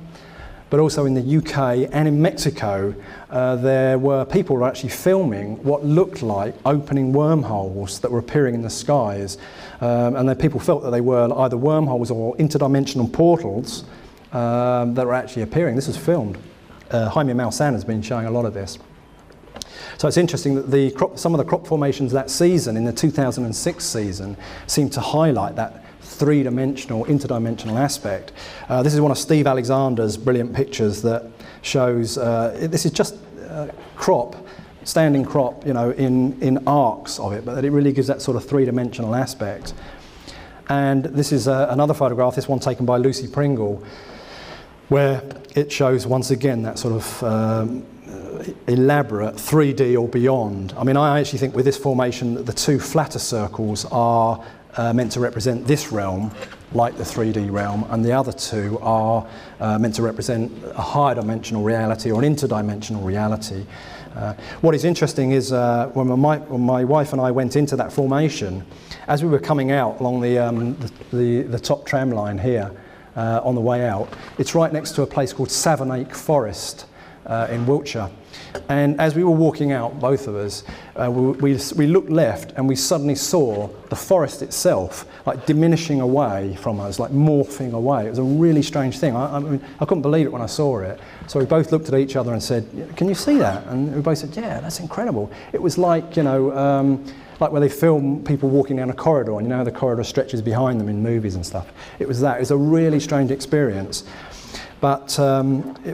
but also in the UK and in Mexico, there were people who were actually filming what looked like opening wormholes that were appearing in the skies. And the people felt that they were either wormholes or interdimensional portals that were actually appearing. This was filmed. Jaime Maussan has been showing a lot of this. So it's interesting that some of the crop formations that season, in the 2006 season, seem to highlight that three-dimensional, interdimensional aspect. This is one of Steve Alexander's brilliant pictures that shows, this is just standing crop, you know, in arcs of it, but it really gives that sort of three-dimensional aspect. And this is another photograph, this one taken by Lucy Pringle, where it shows once again that sort of elaborate 3D or beyond. I mean, I actually think with this formation that the two flatter circles are meant to represent this realm, like the 3D realm, and the other two are meant to represent a higher dimensional reality or an interdimensional reality. What is interesting is when my wife and I went into that formation, as we were coming out along the top tram line here on the way out, it's right next to a place called Savernake Forest in Wiltshire. And as we were walking out, both of us, we looked left and we suddenly saw the forest itself like diminishing away from us, like morphing away. It was a really strange thing. I mean, I couldn't believe it when I saw it. So we both looked at each other and said, "Can you see that?" And we both said, "Yeah, that's incredible." It was like, you know, like where they film people walking down a corridor, and you know how the corridor stretches behind them in movies and stuff. It was that. It was a really strange experience. But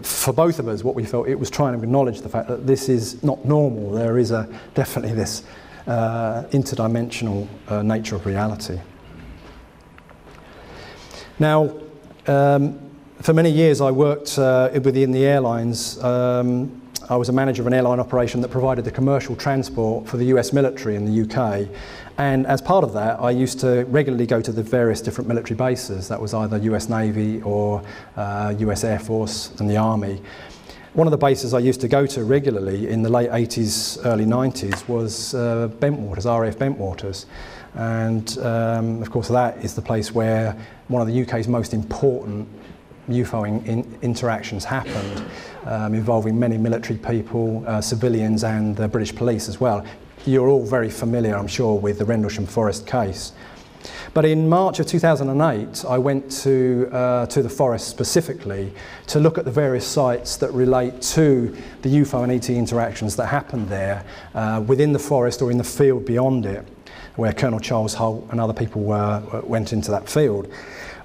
for both of us, what we felt, it was trying to acknowledge the fact that this is not normal. There is definitely this interdimensional nature of reality. Now, for many years I worked within the airlines. I was a manager of an airline operation that provided the commercial transport for the US military in the UK. And as part of that, I used to regularly go to the various different military bases. That was either US Navy or US Air Force and the Army. One of the bases I used to go to regularly in the late 80s, early 90s was Bentwaters, RAF Bentwaters. And of course that is the place where one of the UK's most important UFO interactions happened, involving many military people, civilians and the British police as well. You're all very familiar, I'm sure, with the Rendlesham Forest case. But in March of 2008, I went to the forest specifically to look at the various sites that relate to the UFO and ET interactions that happened there within the forest or in the field beyond it, where Colonel Charles Holt and other people went into that field.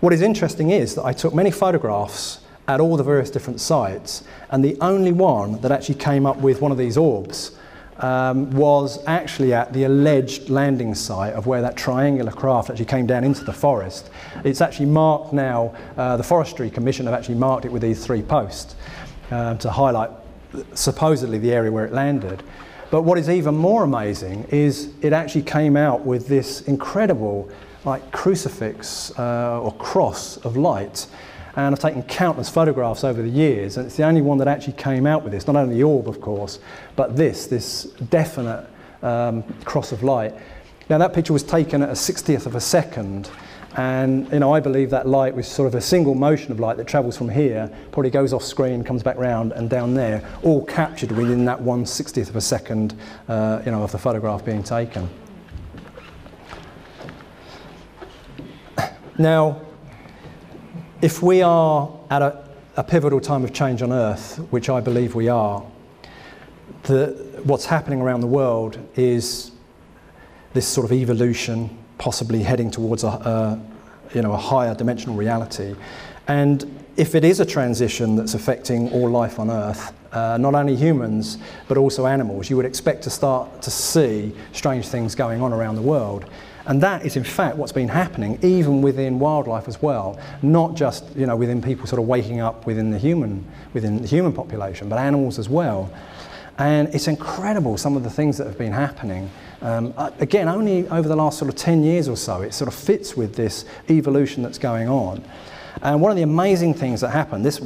What is interesting is that I took many photographs at all the various different sites, and the only one that actually came up with one of these orbs was actually at the alleged landing site of where that triangular craft actually came down into the forest. It's actually marked now, the Forestry Commission have actually marked it with these 3 posts to highlight supposedly the area where it landed. But what is even more amazing is it actually came out with this incredible like crucifix or cross of light. And I've taken countless photographs over the years, and it's the only one that actually came out with this. Not only the orb, of course, but this definite cross of light. Now that picture was taken at a 60th of a second, and you know, I believe that light was sort of a single motion of light that travels from here, probably goes off screen, comes back round and down there, all captured within that 1/60th of a second, you know, of the photograph being taken. Now, if we are at a pivotal time of change on Earth, which I believe we are, what's happening around the world is this sort of evolution, possibly heading towards a higher dimensional reality. And if it is a transition that's affecting all life on Earth, not only humans, but also animals, you would expect to start to see strange things going on around the world. And that is in fact what's been happening even within wildlife as well, not just within people sort of waking up within the human population, but animals as well. And it's incredible some of the things that have been happening. Again, only over the last sort of 10 years or so, it sort of fits with this evolution that's going on. And one of the amazing things that happened, this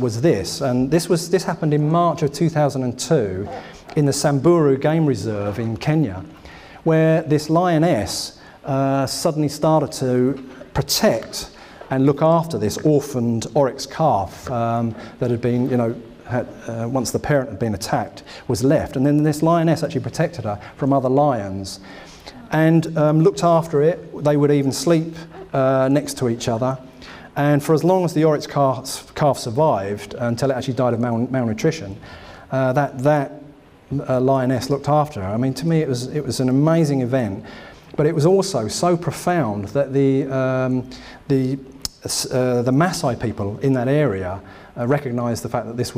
happened in March of 2002 in the Samburu Game Reserve in Kenya, where this lioness suddenly started to protect and look after this orphaned oryx calf that had been, once the parent had been attacked, was left. And then this lioness actually protected her from other lions and looked after it. They would even sleep next to each other. And for as long as the oryx calf survived, until it actually died of malnutrition, that lioness looked after her. I mean, to me, it was an amazing event. But it was also so profound that the Maasai people in that area recognised the fact that this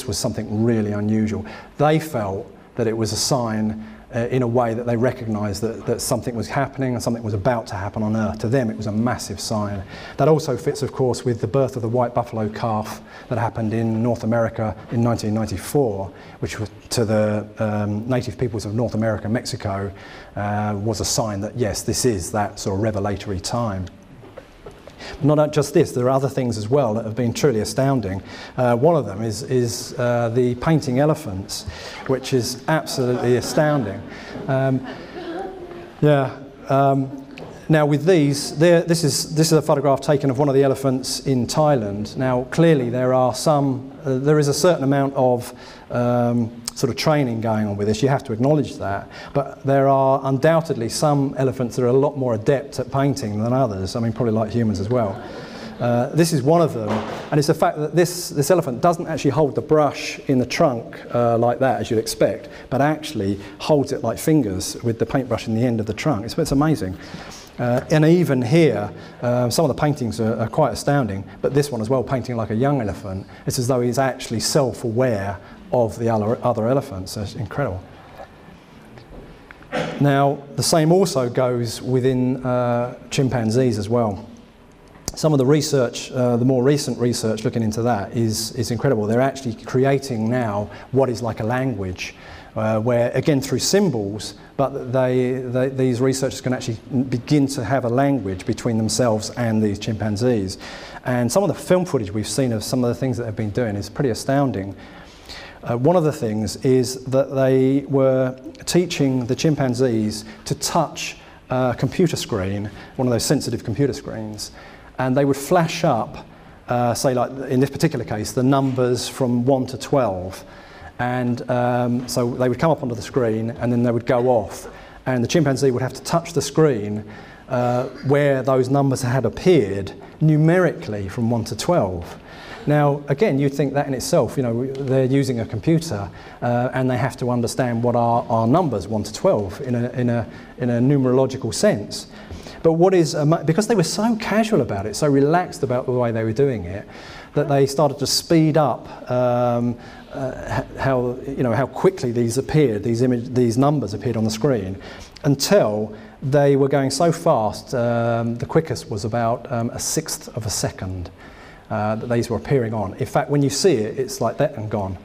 was something really unusual. They felt that it was a sign in a way that they recognised that something was happening and something was about to happen on Earth. To them, it was a massive sign. That also fits, of course, with the birth of the white buffalo calf that happened in North America in 1994, which was, to the native peoples of North America and Mexico, was a sign that, yes, this is that sort of revelatory time. Not just this, there are other things as well that have been truly astounding. One of them is the painting elephants, which is absolutely astounding. Now with these, this is a photograph taken of one of the elephants in Thailand. Now clearly there is a certain amount of sort of training going on with this, you have to acknowledge that, but there are undoubtedly some elephants that are a lot more adept at painting than others, I mean probably like humans as well. This is one of them, and it's the fact that this elephant doesn't actually hold the brush in the trunk like that, as you'd expect, but actually holds it like fingers with the paintbrush in the end of the trunk. It's amazing. And even here, some of the paintings are quite astounding, but this one as well, painting like a young elephant, it's as though he's actually self-aware of the other elephants. It's incredible. Now, the same also goes within chimpanzees as well. Some of the research, the more recent research looking into that is incredible. They're actually creating now what is like a language, where, again, through symbols, but these researchers can actually begin to have a language between themselves and these chimpanzees. And some of the film footage we've seen of some of the things that they've been doing is pretty astounding. One of the things is that they were teaching the chimpanzees to touch a computer screen, one of those sensitive computer screens, and they would flash up, say like in this particular case, the numbers from 1 to 12. And so they would come up onto the screen and then they would go off, and the chimpanzee would have to touch the screen where those numbers had appeared numerically from 1 to 12. Now, again, you'd think that in itself, you know, they're using a computer and they have to understand what are numbers 1 to 12 in a numerological sense. But what is, because they were so casual about it, so relaxed about the way they were doing it, that they started to speed up how quickly these appeared, these numbers appeared on the screen, until they were going so fast. The quickest was about 1/6 of a second that these were appearing on. In fact, when you see it, it's like that and gone.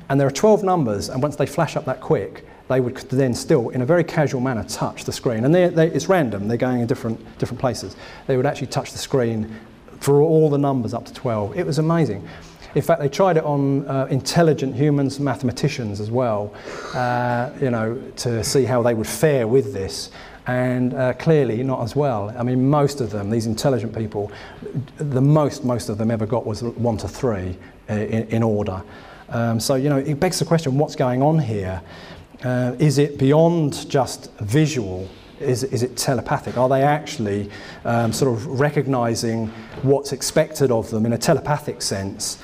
And there are 12 numbers, and once they flash up that quick, they would then still, in a very casual manner, touch the screen. And it's random, they're going in different places. They would actually touch the screen for all the numbers up to 12. It was amazing. In fact, they tried it on intelligent humans, mathematicians as well, to see how they would fare with this. And clearly not as well. I mean, most of them, these intelligent people, the most of them ever got was 1 to 3 in order. So, you know, it begs the question, what's going on here? Is it beyond just visual? Is it telepathic? Are they actually sort of recognising what's expected of them in a telepathic sense,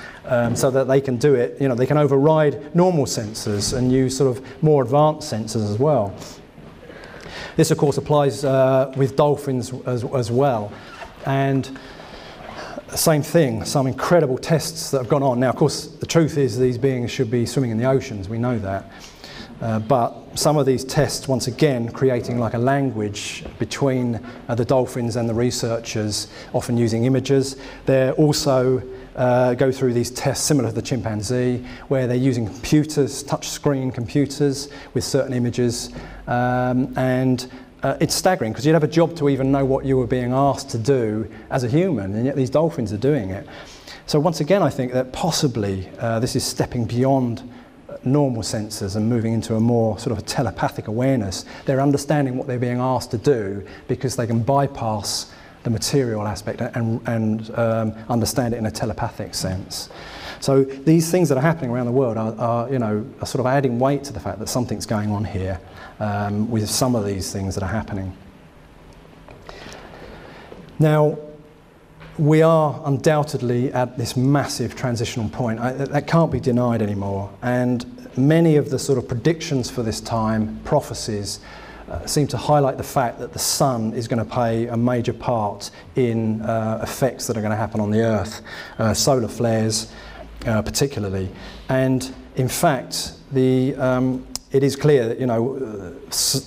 so that they can do it, you know, they can override normal senses and use sort of more advanced senses as well? This, of course, applies with dolphins as well. And same thing, some incredible tests that have gone on. Now, of course, the truth is these beings should be swimming in the oceans, we know that. But some of these tests, once again, creating like a language between the dolphins and the researchers, often using images. They're also go through these tests similar to the chimpanzee, where they're using computers, touch-screen computers with certain images. It's staggering, because you'd have a job to even know what you were being asked to do as a human, and yet these dolphins are doing it. So once again, I think that possibly this is stepping beyond normal senses and moving into a more sort of a telepathic awareness. They're understanding what they're being asked to do because they can bypass the material aspect and understand it in a telepathic sense. So these things that are happening around the world are sort of adding weight to the fact that something's going on here with some of these things that are happening. Now, we are undoubtedly at this massive transitional point. That can't be denied anymore. And many of the sort of predictions for this time, prophecies, seem to highlight the fact that the sun is going to play a major part in effects that are going to happen on the Earth, solar flares particularly. And in fact, the it is clear that,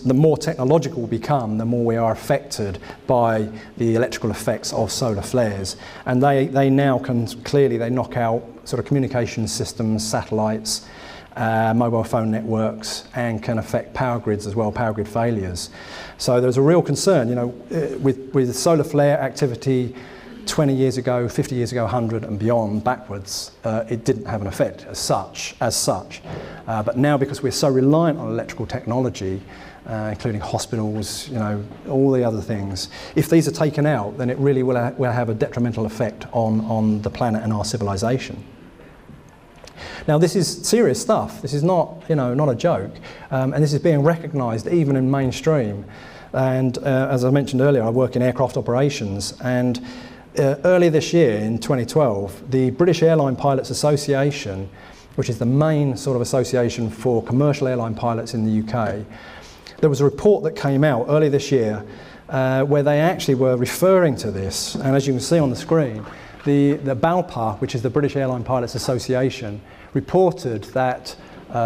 the more technological we become, the more we are affected by the electrical effects of solar flares. And they now can clearly, they knock out sort of communication systems, satellites, mobile phone networks, and can affect power grids as well, power grid failures. So there's a real concern, with solar flare activity 20 years ago, 50 years ago, 100 and beyond, backwards, it didn't have an effect as such. But now, because we're so reliant on electrical technology, including hospitals, all the other things, if these are taken out, then it really will have a detrimental effect on the planet and our civilization. Now, this is serious stuff. This is not, not a joke, and this is being recognised even in mainstream. And as I mentioned earlier, I work in aircraft operations, and earlier this year, in 2012, the British Airline Pilots Association, which is the main sort of association for commercial airline pilots in the UK, there was a report that came out earlier this year where they actually were referring to this. And as you can see on the screen, the BALPA, which is the British Airline Pilots Association, reported that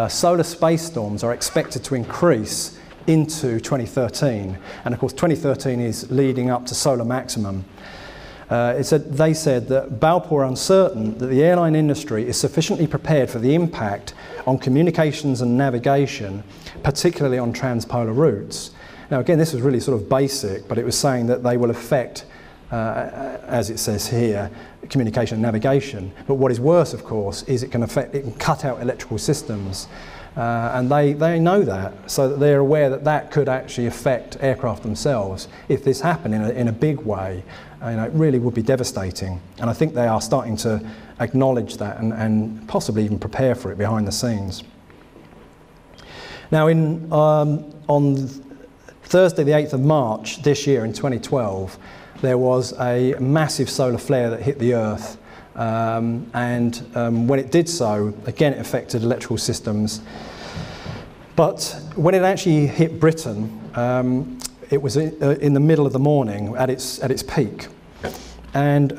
solar space storms are expected to increase into 2013. And of course, 2013 is leading up to solar maximum. They said that BALPA are uncertain that the airline industry is sufficiently prepared for the impact on communications and navigation, particularly on transpolar routes. Now again, this was really sort of basic, but it was saying that they will affect, as it says here, communication and navigation. But what is worse, of course, is it can cut out electrical systems. And they know that, so that they're aware that that could actually affect aircraft themselves. If this happened in a big way, it really would be devastating. And I think they are starting to acknowledge that and possibly even prepare for it behind the scenes. Now, on Thursday, the 8th of March this year in 2012, there was a massive solar flare that hit the Earth. When it did so, again, it affected electrical systems. But when it actually hit Britain, it was in the middle of the morning at its peak. And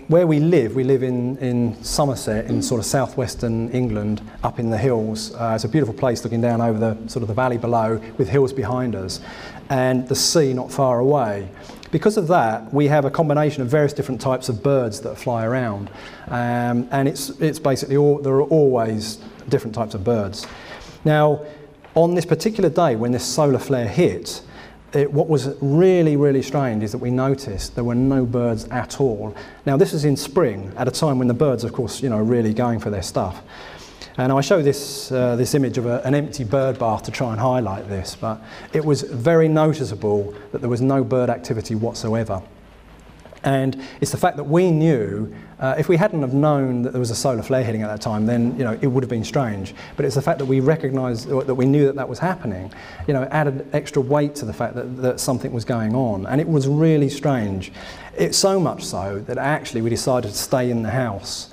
where we live in Somerset, in sort of southwestern England, up in the hills. It's a beautiful place looking down over the valley below, with hills behind us, and the sea not far away. Because of that, we have a combination of various different types of birds that fly around, and it's basically there are always different types of birds. Now, on this particular day when this solar flare hit, what was really, really strange is that we noticed there were no birds at all. Now, this is in spring, at a time when the birds, of course, are really going for their stuff. And I show this image of an empty bird bath to try and highlight this, but it was very noticeable that there was no bird activity whatsoever. And it's the fact that we knew, if we hadn't have known that there was a solar flare hitting at that time, then it would have been strange. But it's the fact that we recognised, that we knew that was happening, added extra weight to the fact that something was going on. And it was really strange. It's so much so that actually we decided to stay in the house.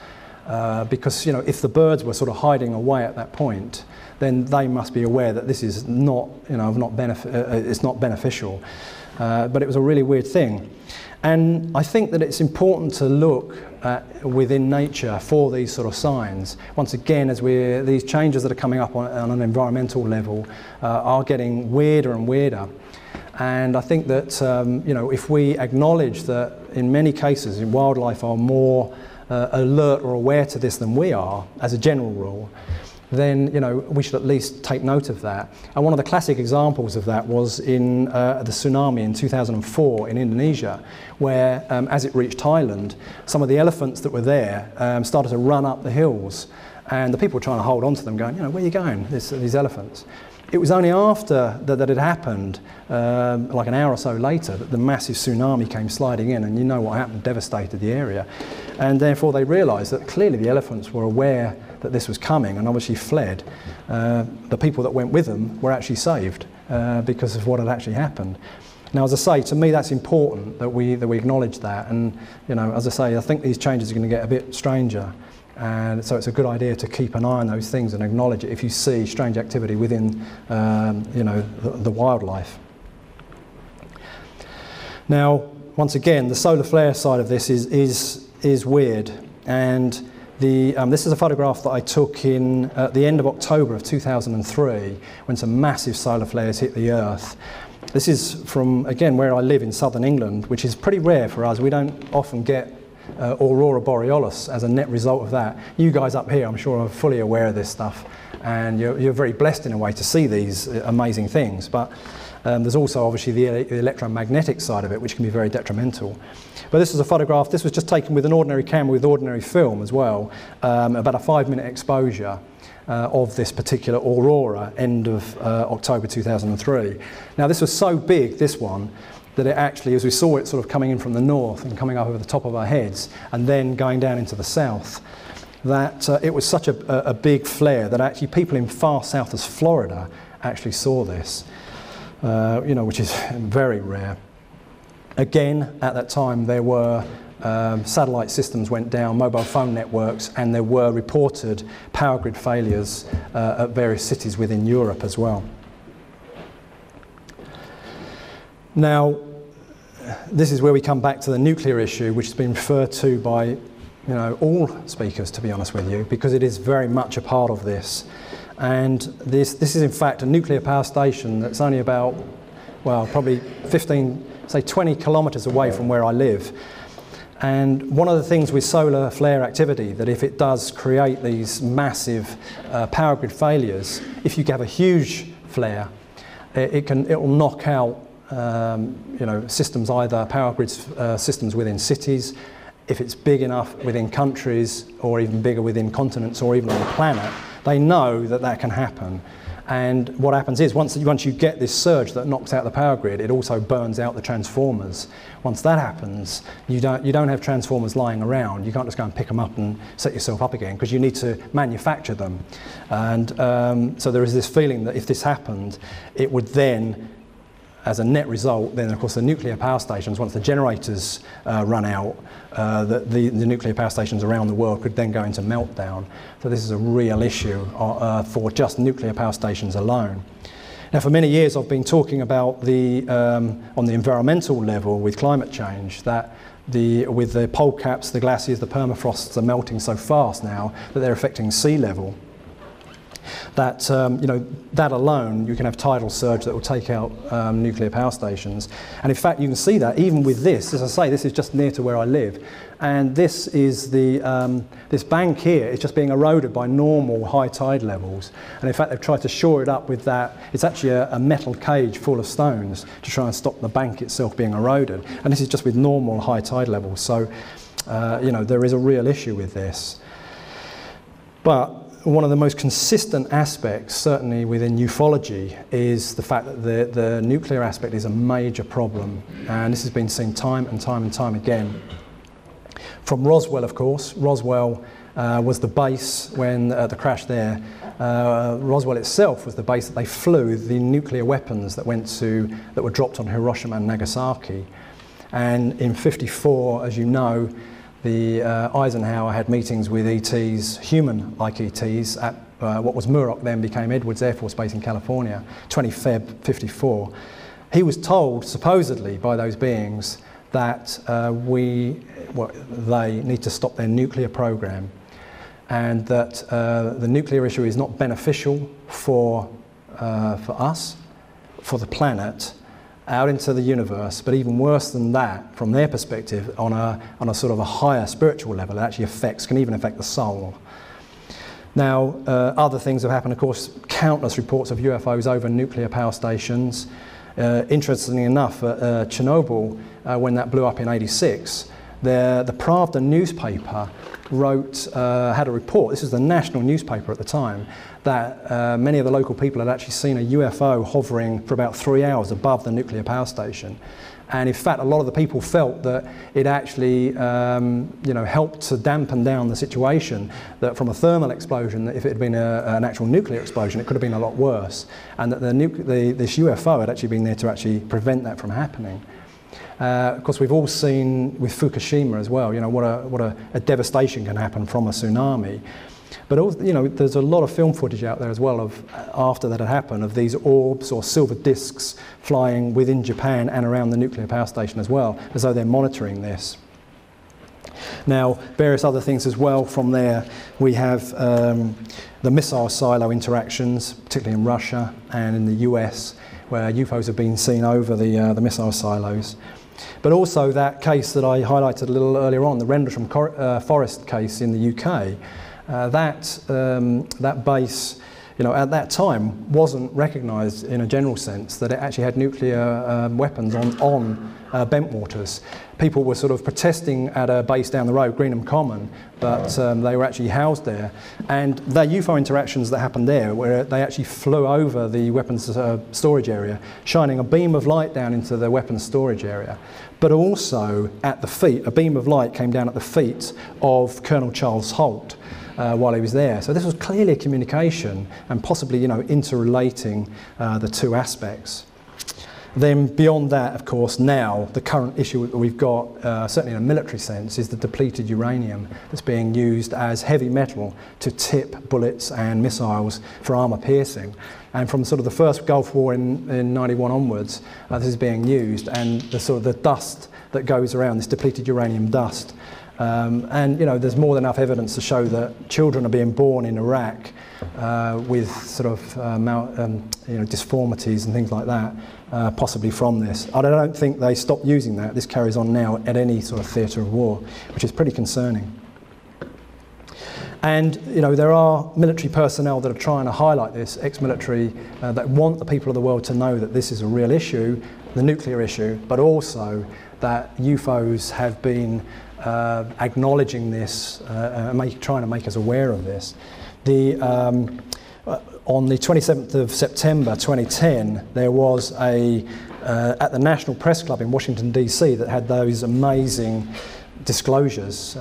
Because if the birds were sort of hiding away at that point, then they must be aware that this is not, it's not beneficial. But it was a really weird thing. And I think that it's important to look within nature for these sort of signs. Once again, as these changes that are coming up on an environmental level are getting weirder and weirder. And I think that if we acknowledge that in many cases wildlife are more alert or aware to this than we are, as a general rule, then we should at least take note of that. And one of the classic examples of that was in the tsunami in 2004 in Indonesia, where as it reached Thailand, some of the elephants that were there started to run up the hills, and the people were trying to hold on to them, going, where are you going, these elephants? It was only after that it happened, like an hour or so later, that the massive tsunami came sliding in, and what happened, devastated the area. And therefore they realised that clearly the elephants were aware that this was coming and obviously fled. The people that went with them were actually saved because of what had actually happened. Now, as I say, to me that's important that we acknowledge that, and as I say, I think these changes are going to get a bit stranger. And so it's a good idea to keep an eye on those things and acknowledge it if you see strange activity within the wildlife. Now, once again, the solar flare side of this is weird, and This is a photograph that I took at the end of October of 2003, when some massive solar flares hit the Earth. This is from, again, where I live in southern England, which is pretty rare for us. We don't often get aurora borealis as a net result of that. You guys up here, I'm sure, are fully aware of this stuff, and you're very blessed in a way to see these amazing things. But there's also obviously the electromagnetic side of it, which can be very detrimental. But this is a photograph. This was just taken with an ordinary camera with ordinary film as well, about a 5-minute exposure of this particular aurora, end of October 2003. Now this was so big, this one, that it actually, as we saw it sort of coming in from the north and coming up over the top of our heads and then going down into the south, that it was such a big flare that actually people in far south as Florida actually saw this, which is very rare. Again, at that time there were satellite systems went down, mobile phone networks, and there were reported power grid failures at various cities within Europe as well. Now, this is where we come back to the nuclear issue, which has been referred to by all speakers, to be honest with you, because it is very much a part of this. And this is in fact a nuclear power station that's only about, well, probably 20 kilometres away from where I live. And one of the things with solar flare activity, that if it does create these massive power grid failures, if you have a huge flare, it will knock out systems, either power grids systems within cities, if it's big enough within countries, or even bigger within continents, or even on the planet. They know that that can happen. And what happens is, once you get this surge that knocks out the power grid, it also burns out the transformers. Once that happens, you don't have transformers lying around. You can't just go and pick them up and set yourself up again, because you need to manufacture them. And so there is this feeling that if this happened, it would then, as a net result, then of course the nuclear power stations, once the generators run out, the nuclear power stations around the world could then go into meltdown. So this is a real issue for just nuclear power stations alone. Now, for many years I've been talking about on the environmental level with climate change, that with the pole caps, the glaciers, the permafrosts are melting so fast now that they're affecting sea level. That that alone, you can have tidal surge that will take out nuclear power stations. And in fact, you can see that even with this. As I say, this is just near to where I live, and this is this bank here is just being eroded by normal high tide levels. And in fact, they've tried to shore it up with that. It's actually a metal cage full of stones to try and stop the bank itself being eroded. And this is just with normal high tide levels. So there is a real issue with this. But one of the most consistent aspects, certainly within ufology, is the fact that the nuclear aspect is a major problem. And this has been seen time and time and time again. From Roswell, of course. Roswell was the base when the crash there. Roswell itself was the base that they flew the nuclear weapons that were dropped on Hiroshima and Nagasaki. And in '54, as you know, Eisenhower had meetings with ETs, human-like ETs, at what was Muroc, then became Edwards Air Force Base in California, 20 Feb '54. He was told, supposedly, by those beings that they need to stop their nuclear program, and that the nuclear issue is not beneficial for us, for the planet, out into the universe, but even worse than that, from their perspective, on a sort of a higher spiritual level, it actually can even affect the soul. Now, other things have happened, of course, countless reports of UFOs over nuclear power stations. Interestingly enough, at Chernobyl, when that blew up in '86, the Pravda newspaper had a report, this is the national newspaper at the time, that many of the local people had actually seen a UFO hovering for about 3 hours above the nuclear power station. And in fact, a lot of the people felt that it actually helped to dampen down the situation, that from a thermal explosion, that if it had been an actual nuclear explosion, it could have been a lot worse. And that this UFO had actually been there to actually prevent that from happening. Of course, we've all seen with Fukushima as well, what a devastation can happen from a tsunami. But also, there's a lot of film footage out there as well of after that had happened, of these orbs or silver discs flying within Japan and around the nuclear power station as well, as though they're monitoring this. Now, various other things as well from there. We have the missile silo interactions, particularly in Russia and in the US, where UFOs have been seen over the missile silos. But also that case that I highlighted a little earlier on, the Rendlesham Forest case in the UK, that base, at that time wasn't recognised in a general sense that it actually had nuclear weapons on Bentwaters. People were sort of protesting at a base down the road, Greenham Common, but they were actually housed there. And the UFO interactions that happened there, where they actually flew over the weapons storage area, shining a beam of light down into the weapons storage area. But also at the feet, a beam of light came down at the feet of Colonel Charles Holt while he was there. So this was clearly a communication and possibly, interrelating the two aspects. Then beyond that, of course, now the current issue that we've got, certainly in a military sense, is the depleted uranium that's being used as heavy metal to tip bullets and missiles for armour piercing. And from sort of the first Gulf War in 91 onwards, this is being used, and the sort of the dust that goes around, this depleted uranium dust. And there's more than enough evidence to show that children are being born in Iraq with sort of deformities and things like that, possibly from this. I don't think they stopped using that. This carries on now at any sort of theatre of war, which is pretty concerning. And there are military personnel that are trying to highlight this, ex-military, that want the people of the world to know that this is a real issue, the nuclear issue, but also that UFOs have been acknowledging this, trying to make us aware of this. On the 27th of September 2010, there was at the National Press Club in Washington DC that had those amazing disclosures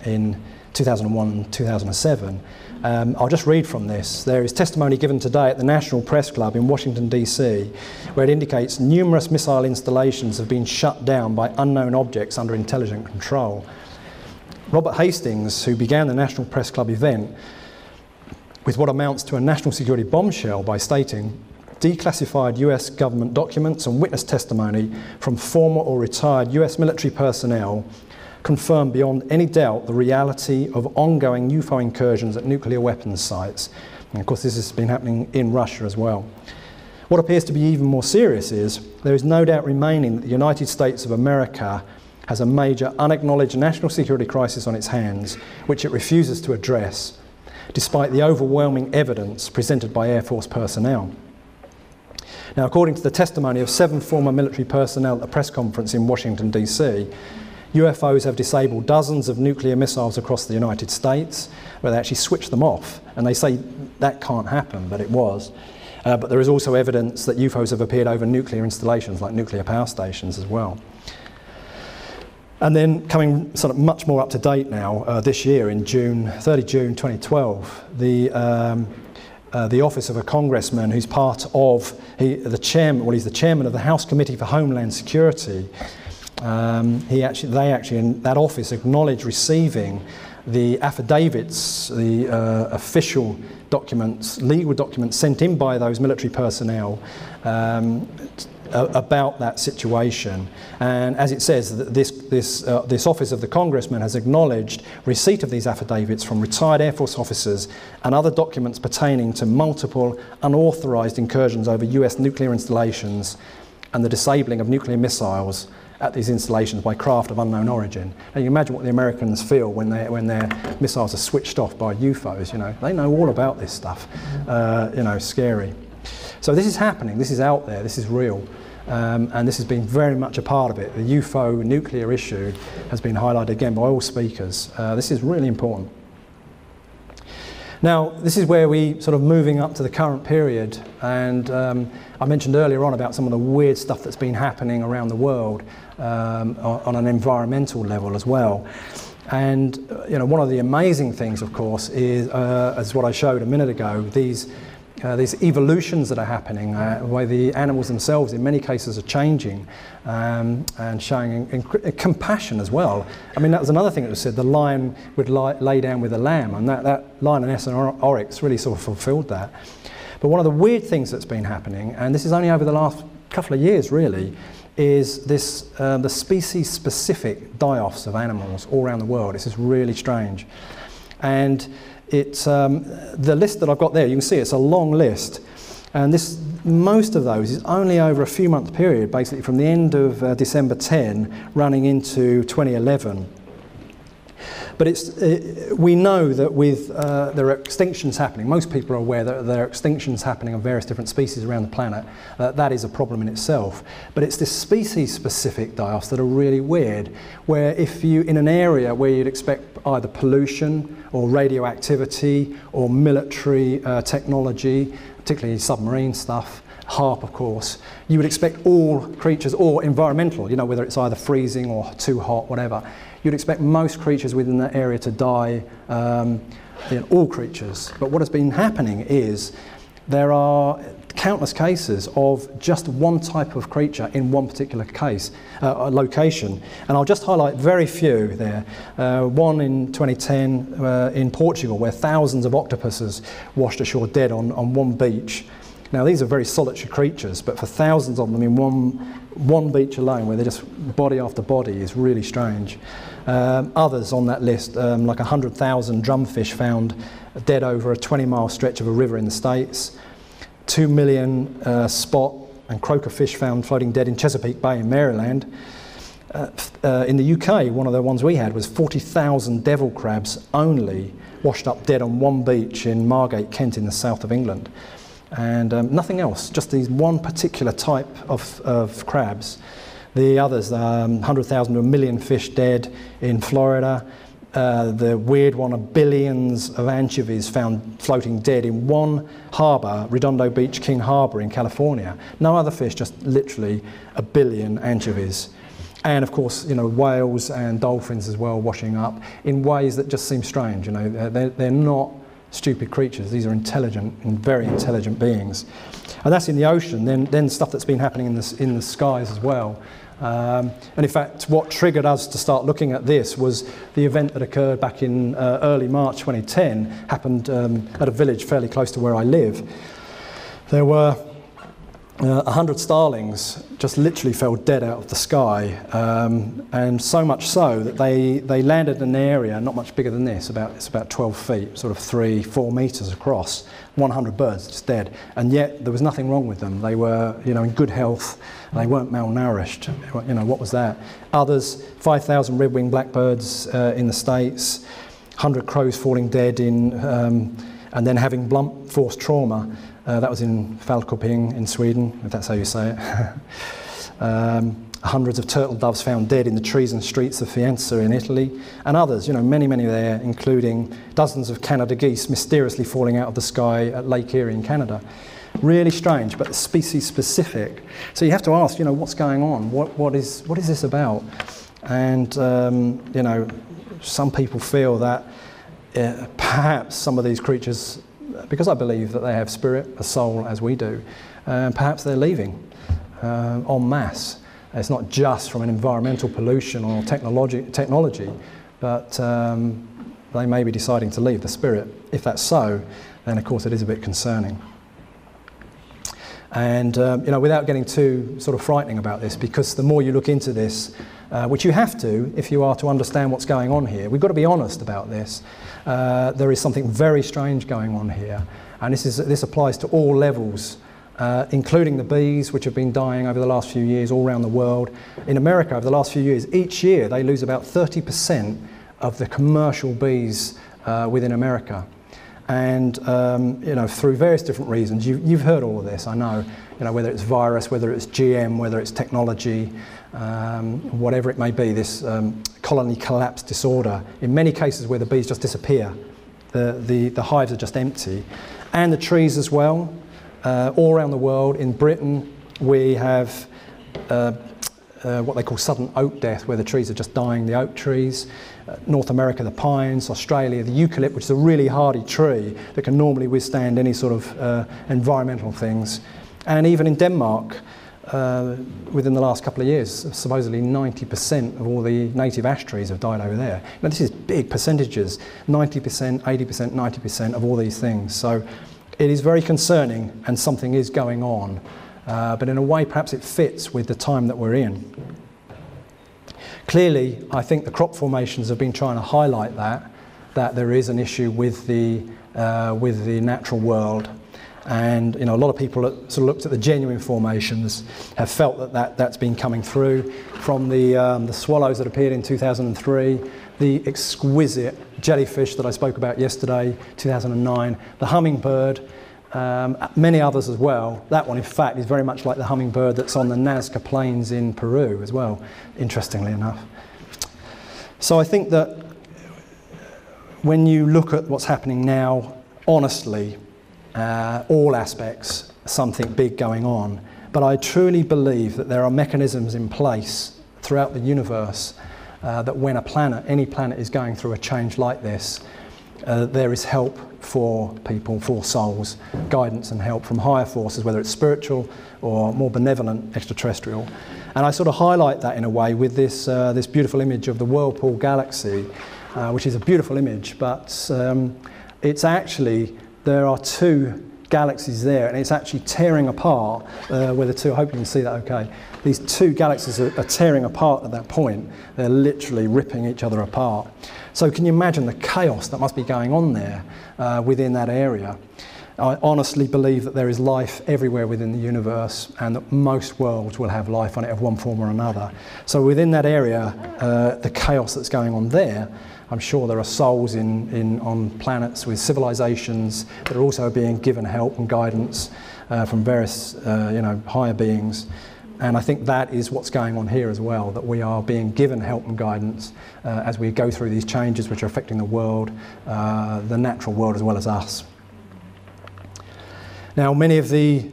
in 2001 and 2007. I'll just read from this. There is testimony given today at the National Press Club in Washington DC where it indicates numerous missile installations have been shut down by unknown objects under intelligent control. Robert Hastings, who began the National Press Club event with what amounts to a national security bombshell by stating declassified US government documents and witness testimony from former or retired US military personnel confirm beyond any doubt the reality of ongoing UFO incursions at nuclear weapons sites. And of course this has been happening in Russia as well. What appears to be even more serious is there is no doubt remaining that the United States of America has a major unacknowledged national security crisis on its hands, which it refuses to address, despite the overwhelming evidence presented by Air Force personnel. Now, according to the testimony of 7 former military personnel at a press conference in Washington, DC, UFOs have disabled dozens of nuclear missiles across the United States, where they actually switched them off. And they say that can't happen, but it was. But there is also evidence that UFOs have appeared over nuclear installations, like nuclear power stations as well. And then coming sort of much more up to date now, this year in 30 June 2012, the office of a congressman who's part of, he's the chairman of the House Committee for Homeland Security. They actually in that office acknowledged receiving the affidavits, the official documents, legal documents sent in by those military personnel about that situation. And as it says, this office of the congressman has acknowledged receipt of these affidavits from retired Air Force officers and other documents pertaining to multiple unauthorised incursions over US nuclear installations and the disabling of nuclear missiles at these installations by craft of unknown origin. And you can imagine what the Americans feel when their missiles are switched off by UFOs. They know all about this stuff. Scary. So this is happening. This is out there. This is real. And this has been very much a part of it. The UFO nuclear issue has been highlighted again by all speakers. This is really important. Now, this is where we sort of moving up to the current period, and I mentioned earlier on about some of the weird stuff that's been happening around the world on an environmental level as well. And one of the amazing things, of course, is as what I showed a minute ago, these evolutions that are happening, where the animals themselves in many cases are changing and showing compassion as well. I mean, that was another thing that was said, the lion would lay down with the lamb, and that lioness and oryx really sort of fulfilled that. But one of the weird things that's been happening, and this is only over the last couple of years really, is this the species-specific die-offs of animals all around the world. This is really strange. And it's the list that I've got there, you can see it's a long list. And most of those is only over a few month period, basically from the end of December 10 running into 2011. But we know that with there are extinctions happening. Most people are aware that there are extinctions happening of various different species around the planet. That is a problem in itself. But it's this species-specific die-offs that are really weird, where if you, in an area where you'd expect either pollution or radioactivity or military technology, particularly submarine stuff, HAARP of course, you would expect all creatures, or environmental, you know, whether it's either freezing or too hot, whatever, you'd expect most creatures within that area to die, all creatures. But what has been happening is there are countless cases of just one type of creature in one particular case, location. And I'll just highlight very few there. One in 2010 in Portugal, where thousands of octopuses washed ashore dead on one beach. Now these are very solitary creatures, but for thousands of them in one beach alone, where they're just body after body, is really strange. Others on that list, like 100,000 drumfish found dead over a 20-mile stretch of a river in the States. 2 million spot and croaker fish found floating dead in Chesapeake Bay in Maryland. In the UK, one of the ones we had was 40,000 devil crabs only washed up dead on one beach in Margate, Kent, in the south of England. And nothing else, just these one particular type of crabs. The others, 100,000 to 1 million fish dead in Florida. The weird one of billions of anchovies found floating dead in one harbour, Redondo Beach, King Harbour in California. No other fish, just literally 1 billion anchovies. And of course, you know, whales and dolphins as well washing up in ways that just seem strange. You know, they're not stupid creatures. These are intelligent and very intelligent beings. And that's in the ocean. Then stuff that's been happening in the skies as well. And in fact, what triggered us to start looking at this was the event that occurred back in early March 2010, happened at a village fairly close to where I live. There were 100 starlings just literally fell dead out of the sky, and so much so that they landed in an area not much bigger than this, it's about 12 feet, sort of 3-4 meters across, 100 birds just dead, and yet there was nothing wrong with them. They were, you know, in good health, they weren't malnourished. You know, what was that? Others, 5,000 red-winged blackbirds in the States, 100 crows falling dead and then having blunt force trauma. That was in Falköping in Sweden, if that's how you say it. Hundreds of turtle doves found dead in the trees and streets of Firenze in Italy, and others, you know, many there, including dozens of Canada geese mysteriously falling out of the sky at Lake Erie in Canada. Really strange, but species specific. So you have to ask, you know, what's going on? What is this about? And you know, some people feel that perhaps some of these creatures, because I believe that they have spirit, a soul, as we do, perhaps they're leaving en masse. It's not just from an environmental pollution or technology, but they may be deciding to leave the spirit. If that's so, then of course it is a bit concerning. And you know, without getting too sort of frightening about this, because the more you look into this, which you have to if you are to understand what's going on here, we've got to be honest about this. There is something very strange going on here, and this applies to all levels, including the bees, which have been dying over the last few years all around the world. In America, over the last few years, each year they lose about 30% of the commercial bees within America. And you know, through various different reasons, you've heard all of this, I know. You know, whether it's virus, whether it's GM, whether it's technology, whatever it may be, this colony collapse disorder. In many cases where the bees just disappear, the hives are just empty, and the trees as well. All around the world, in Britain, we have what they call sudden oak death, where the trees are just dying, the oak trees. North America, the pines. Australia, the eucalypt, which is a really hardy tree that can normally withstand any sort of environmental things. And even in Denmark, within the last couple of years, supposedly 90% of all the native ash trees have died over there. Now this is big percentages, 90%, 80%, 90% of all these things. So it is very concerning, and something is going on but in a way perhaps it fits with the time that we're in. Clearly, I think the crop formations have been trying to highlight that there is an issue with the natural world. And a lot of people that sort of looked at the genuine formations have felt that's been coming through from the swallows that appeared in 2003, the exquisite jellyfish that I spoke about yesterday, 2009, the hummingbird, many others as well. That one, in fact, is very much like the hummingbird that's on the Nazca Plains in Peru as well, interestingly enough. So I think that when you look at what's happening now, honestly, all aspects, something big going on. But I truly believe that there are mechanisms in place throughout the universe that when any planet is going through a change like this, there is help for people, for souls, guidance and help from higher forces, whether it's spiritual or more benevolent extraterrestrial. And I sort of highlight that in a way with this beautiful image of the Whirlpool Galaxy, which is a beautiful image, but it's actually, there are two galaxies there, and it's actually tearing apart where the two, I hope you can see that okay. These two galaxies are tearing apart at that point. They're literally ripping each other apart. So can you imagine the chaos that must be going on there within that area? I honestly believe that there is life everywhere within the universe, and that most worlds will have life on it of one form or another. So within that area, the chaos that's going on there, I'm sure there are souls on planets with civilizations that are also being given help and guidance from various higher beings. And I think that is what's going on here as well, that we are being given help and guidance as we go through these changes which are affecting the world, the natural world as well as us. Now, many of the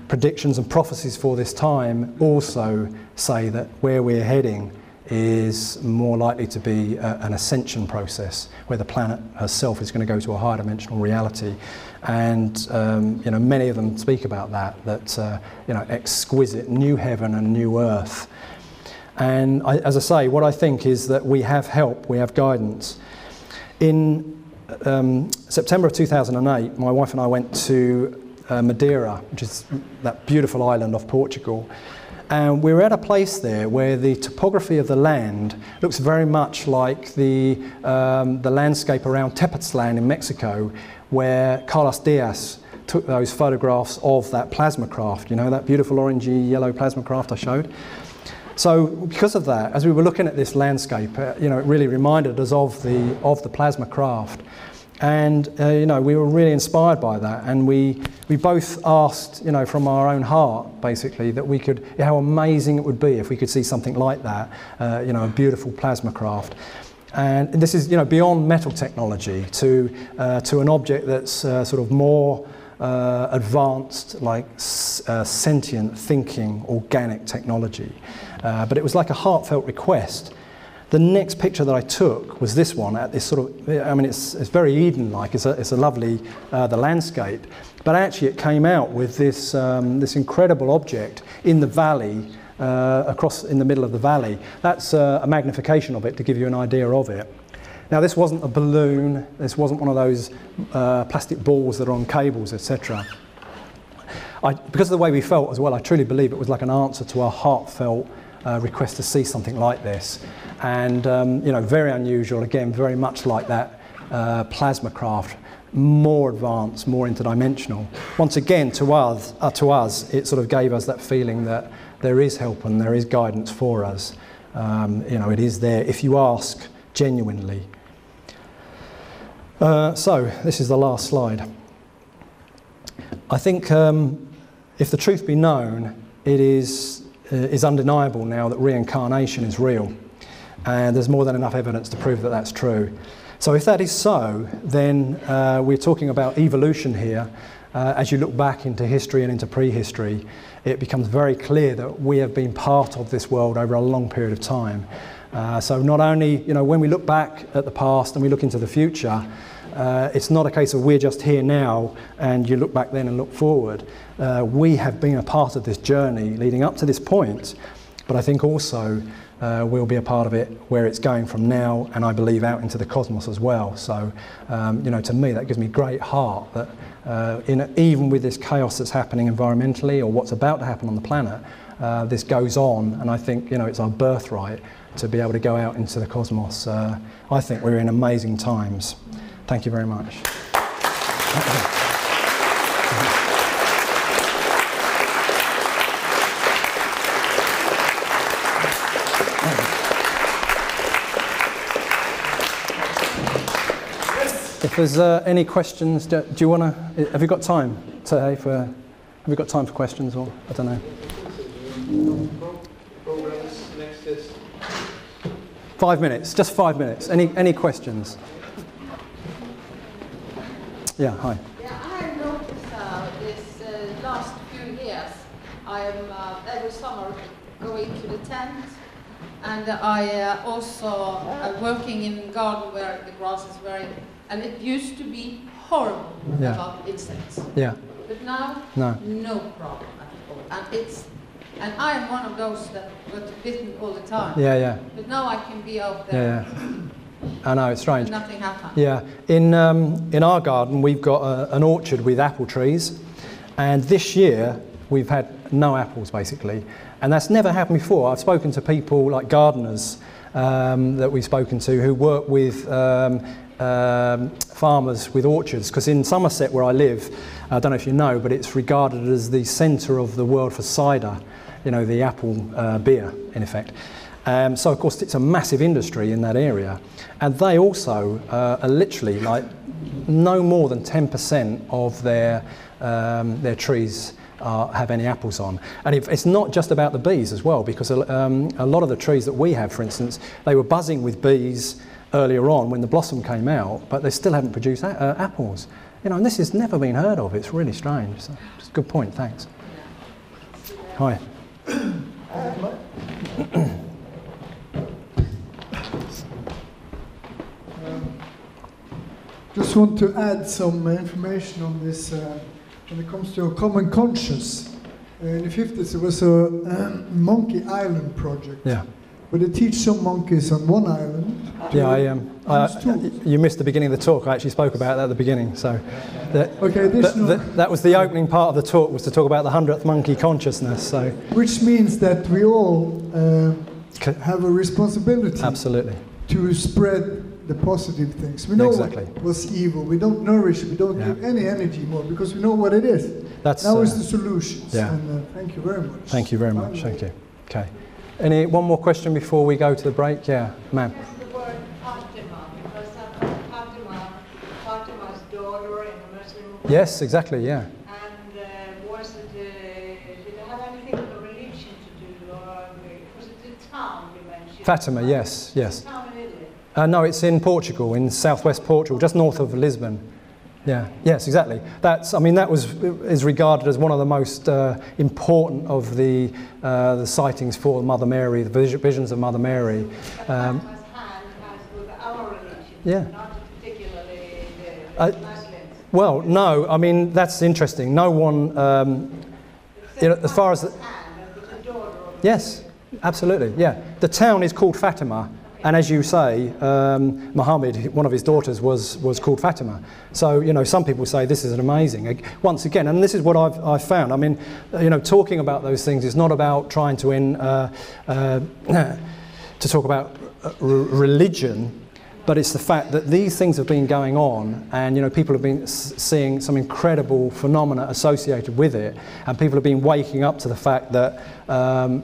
predictions and prophecies for this time also say that where we're heading is more likely to be an ascension process, where the planet herself is going to go to a higher dimensional reality. And many of them speak about that exquisite new heaven and new earth. And as I say, what I think is that we have help, we have guidance. In September of 2008, my wife and I went to Madeira, which is that beautiful island off Portugal. And we were at a place there where the topography of the land looks very much like the landscape around Tepoztlan in Mexico, where Carlos Diaz took those photographs of that plasma craft, that beautiful orangey yellow plasma craft I showed. So because of that, as we were looking at this landscape, it really reminded us of the plasma craft. And we were really inspired by that, and we both asked, from our own heart, basically, that we could, how amazing it would be if we could see something like that, a beautiful plasma craft. And this is, beyond metal technology to an object that's sort of more advanced, like sentient thinking, organic technology. But it was like a heartfelt request. The next picture that I took was this one at this sort of, it's very Eden-like, it's a lovely, the landscape, but actually it came out with this, this incredible object in the valley, across in the middle of the valley. That's a magnification of it to give you an idea of it. Now this wasn't a balloon, this wasn't one of those plastic balls that are on cables, etc. Because of the way we felt as well, I truly believe it was like an answer to our heartfelt request to see something like this. And very unusual, again, very much like that plasma craft, more advanced, more interdimensional. Once again, to us, it sort of gave us that feeling that there is help and there is guidance for us. It is there if you ask genuinely. So this is the last slide. I think if the truth be known, it is undeniable now that reincarnation is real. And there's more than enough evidence to prove that that's true. So if that is so, then we're talking about evolution here. As you look back into history and into prehistory, it becomes very clear that we have been part of this world over a long period of time. So not only, when we look back at the past and we look into the future, it's not a case of we're just here now and you look back then and look forward. We have been a part of this journey leading up to this point, but I think also we'll be a part of it where it's going from now, and I believe out into the cosmos as well. So, you know, to me that gives me great heart that even with this chaos that's happening environmentally or what's about to happen on the planet, this goes on, and I think, you know, it's our birthright to be able to go out into the cosmos. I think we're in amazing times. Thank you very much. If there's any questions, do you want to? Have you got time today for? Have you got time for questions, or I don't know? Programs next is 5 minutes, just 5 minutes. Any questions? Yeah, hi. Yeah, I have noticed this last few years, I am every summer going to the tent, and I also working in a garden where the grass is very, and it used to be horrible about insects. Yeah. But now, no problem at all. And I am one of those that got bitten all the time. Yeah, yeah. But now I can be out there. Yeah, yeah. I know, it's strange. Nothing happens. Yeah, in our garden we've got an orchard with apple trees, and this year we've had no apples basically, and that's never happened before. I've spoken to people like gardeners that we've spoken to who work with farmers with orchards, because in Somerset where I live, I don't know if you know, but it's regarded as the centre of the world for cider, you know, the apple beer in effect. So of course it's a massive industry in that area, and they also are literally like no more than 10% of their trees have any apples on. And it's not just about the bees as well, because a lot of the trees that we have, for instance, they were buzzing with bees earlier on when the blossom came out, but they still haven't produced apples. You know, and this has never been heard of. It's really strange. So, just a good point. Thanks. Hi. Just want to add some information on this when it comes to a common conscience. In the 50s there was a Monkey Island project. Yeah. Where they teach some monkeys on one island. Yeah, you missed the beginning of the talk. I actually spoke about that at the beginning. So, that was the opening part of the talk, was to talk about the 100th monkey consciousness. So, which means that we all have a responsibility. Absolutely. To spread the positive things. We know exactly. what was evil. We don't nourish it. We don't give any energy more because we know what it is. Now is the solutions. Yeah. And thank you very much. Thank you very much. Thank you. Okay. One more question before we go to the break? Yeah, ma'am. Yes, the word Fatima, because Fatima's daughter in a Muslim. Yes, exactly, yeah. And was it, did it have anything with the religion to do, or was it the town you mentioned? Fatima, yes, yes. The town in Italy? No, it's in Portugal, in southwest Portugal, just north of Lisbon. Yeah, yes, exactly. That is regarded as one of the most important of the sightings for Mother Mary, the visions of Mother Mary. As with our religion, not particularly the Muslims. Well, no, I mean that's interesting. No one, you know, as far as yes, absolutely, yeah. The town is called Fatima. And as you say, Muhammad, one of his daughters, was called Fatima. So, you know, some people say this is amazing. Once again, and this is what I've found. I mean, you know, talking about those things is not about trying to talk about religion, but it's the fact that these things have been going on, and you know, people have been seeing some incredible phenomena associated with it, and people have been waking up to the fact that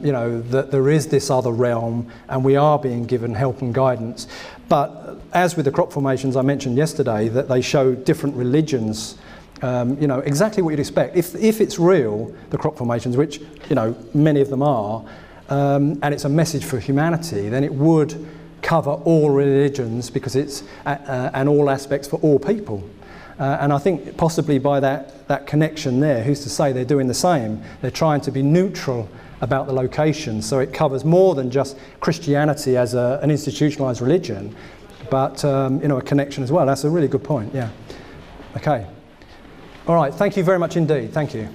you know, that there is this other realm, and we are being given help and guidance. But as with the crop formations I mentioned yesterday, that they show different religions. You know, exactly what you'd expect. If it's real, the crop formations, which you know many of them are, and it's a message for humanity, then it would cover all religions, because it's and all aspects for all people. And I think possibly by that connection there, who's to say they're doing the same? They're trying to be neutral about the location, so it covers more than just Christianity as an institutionalized religion, but you know, a connection as well. That's a really good point. Yeah. Okay. All right. Thank you very much indeed. Thank you.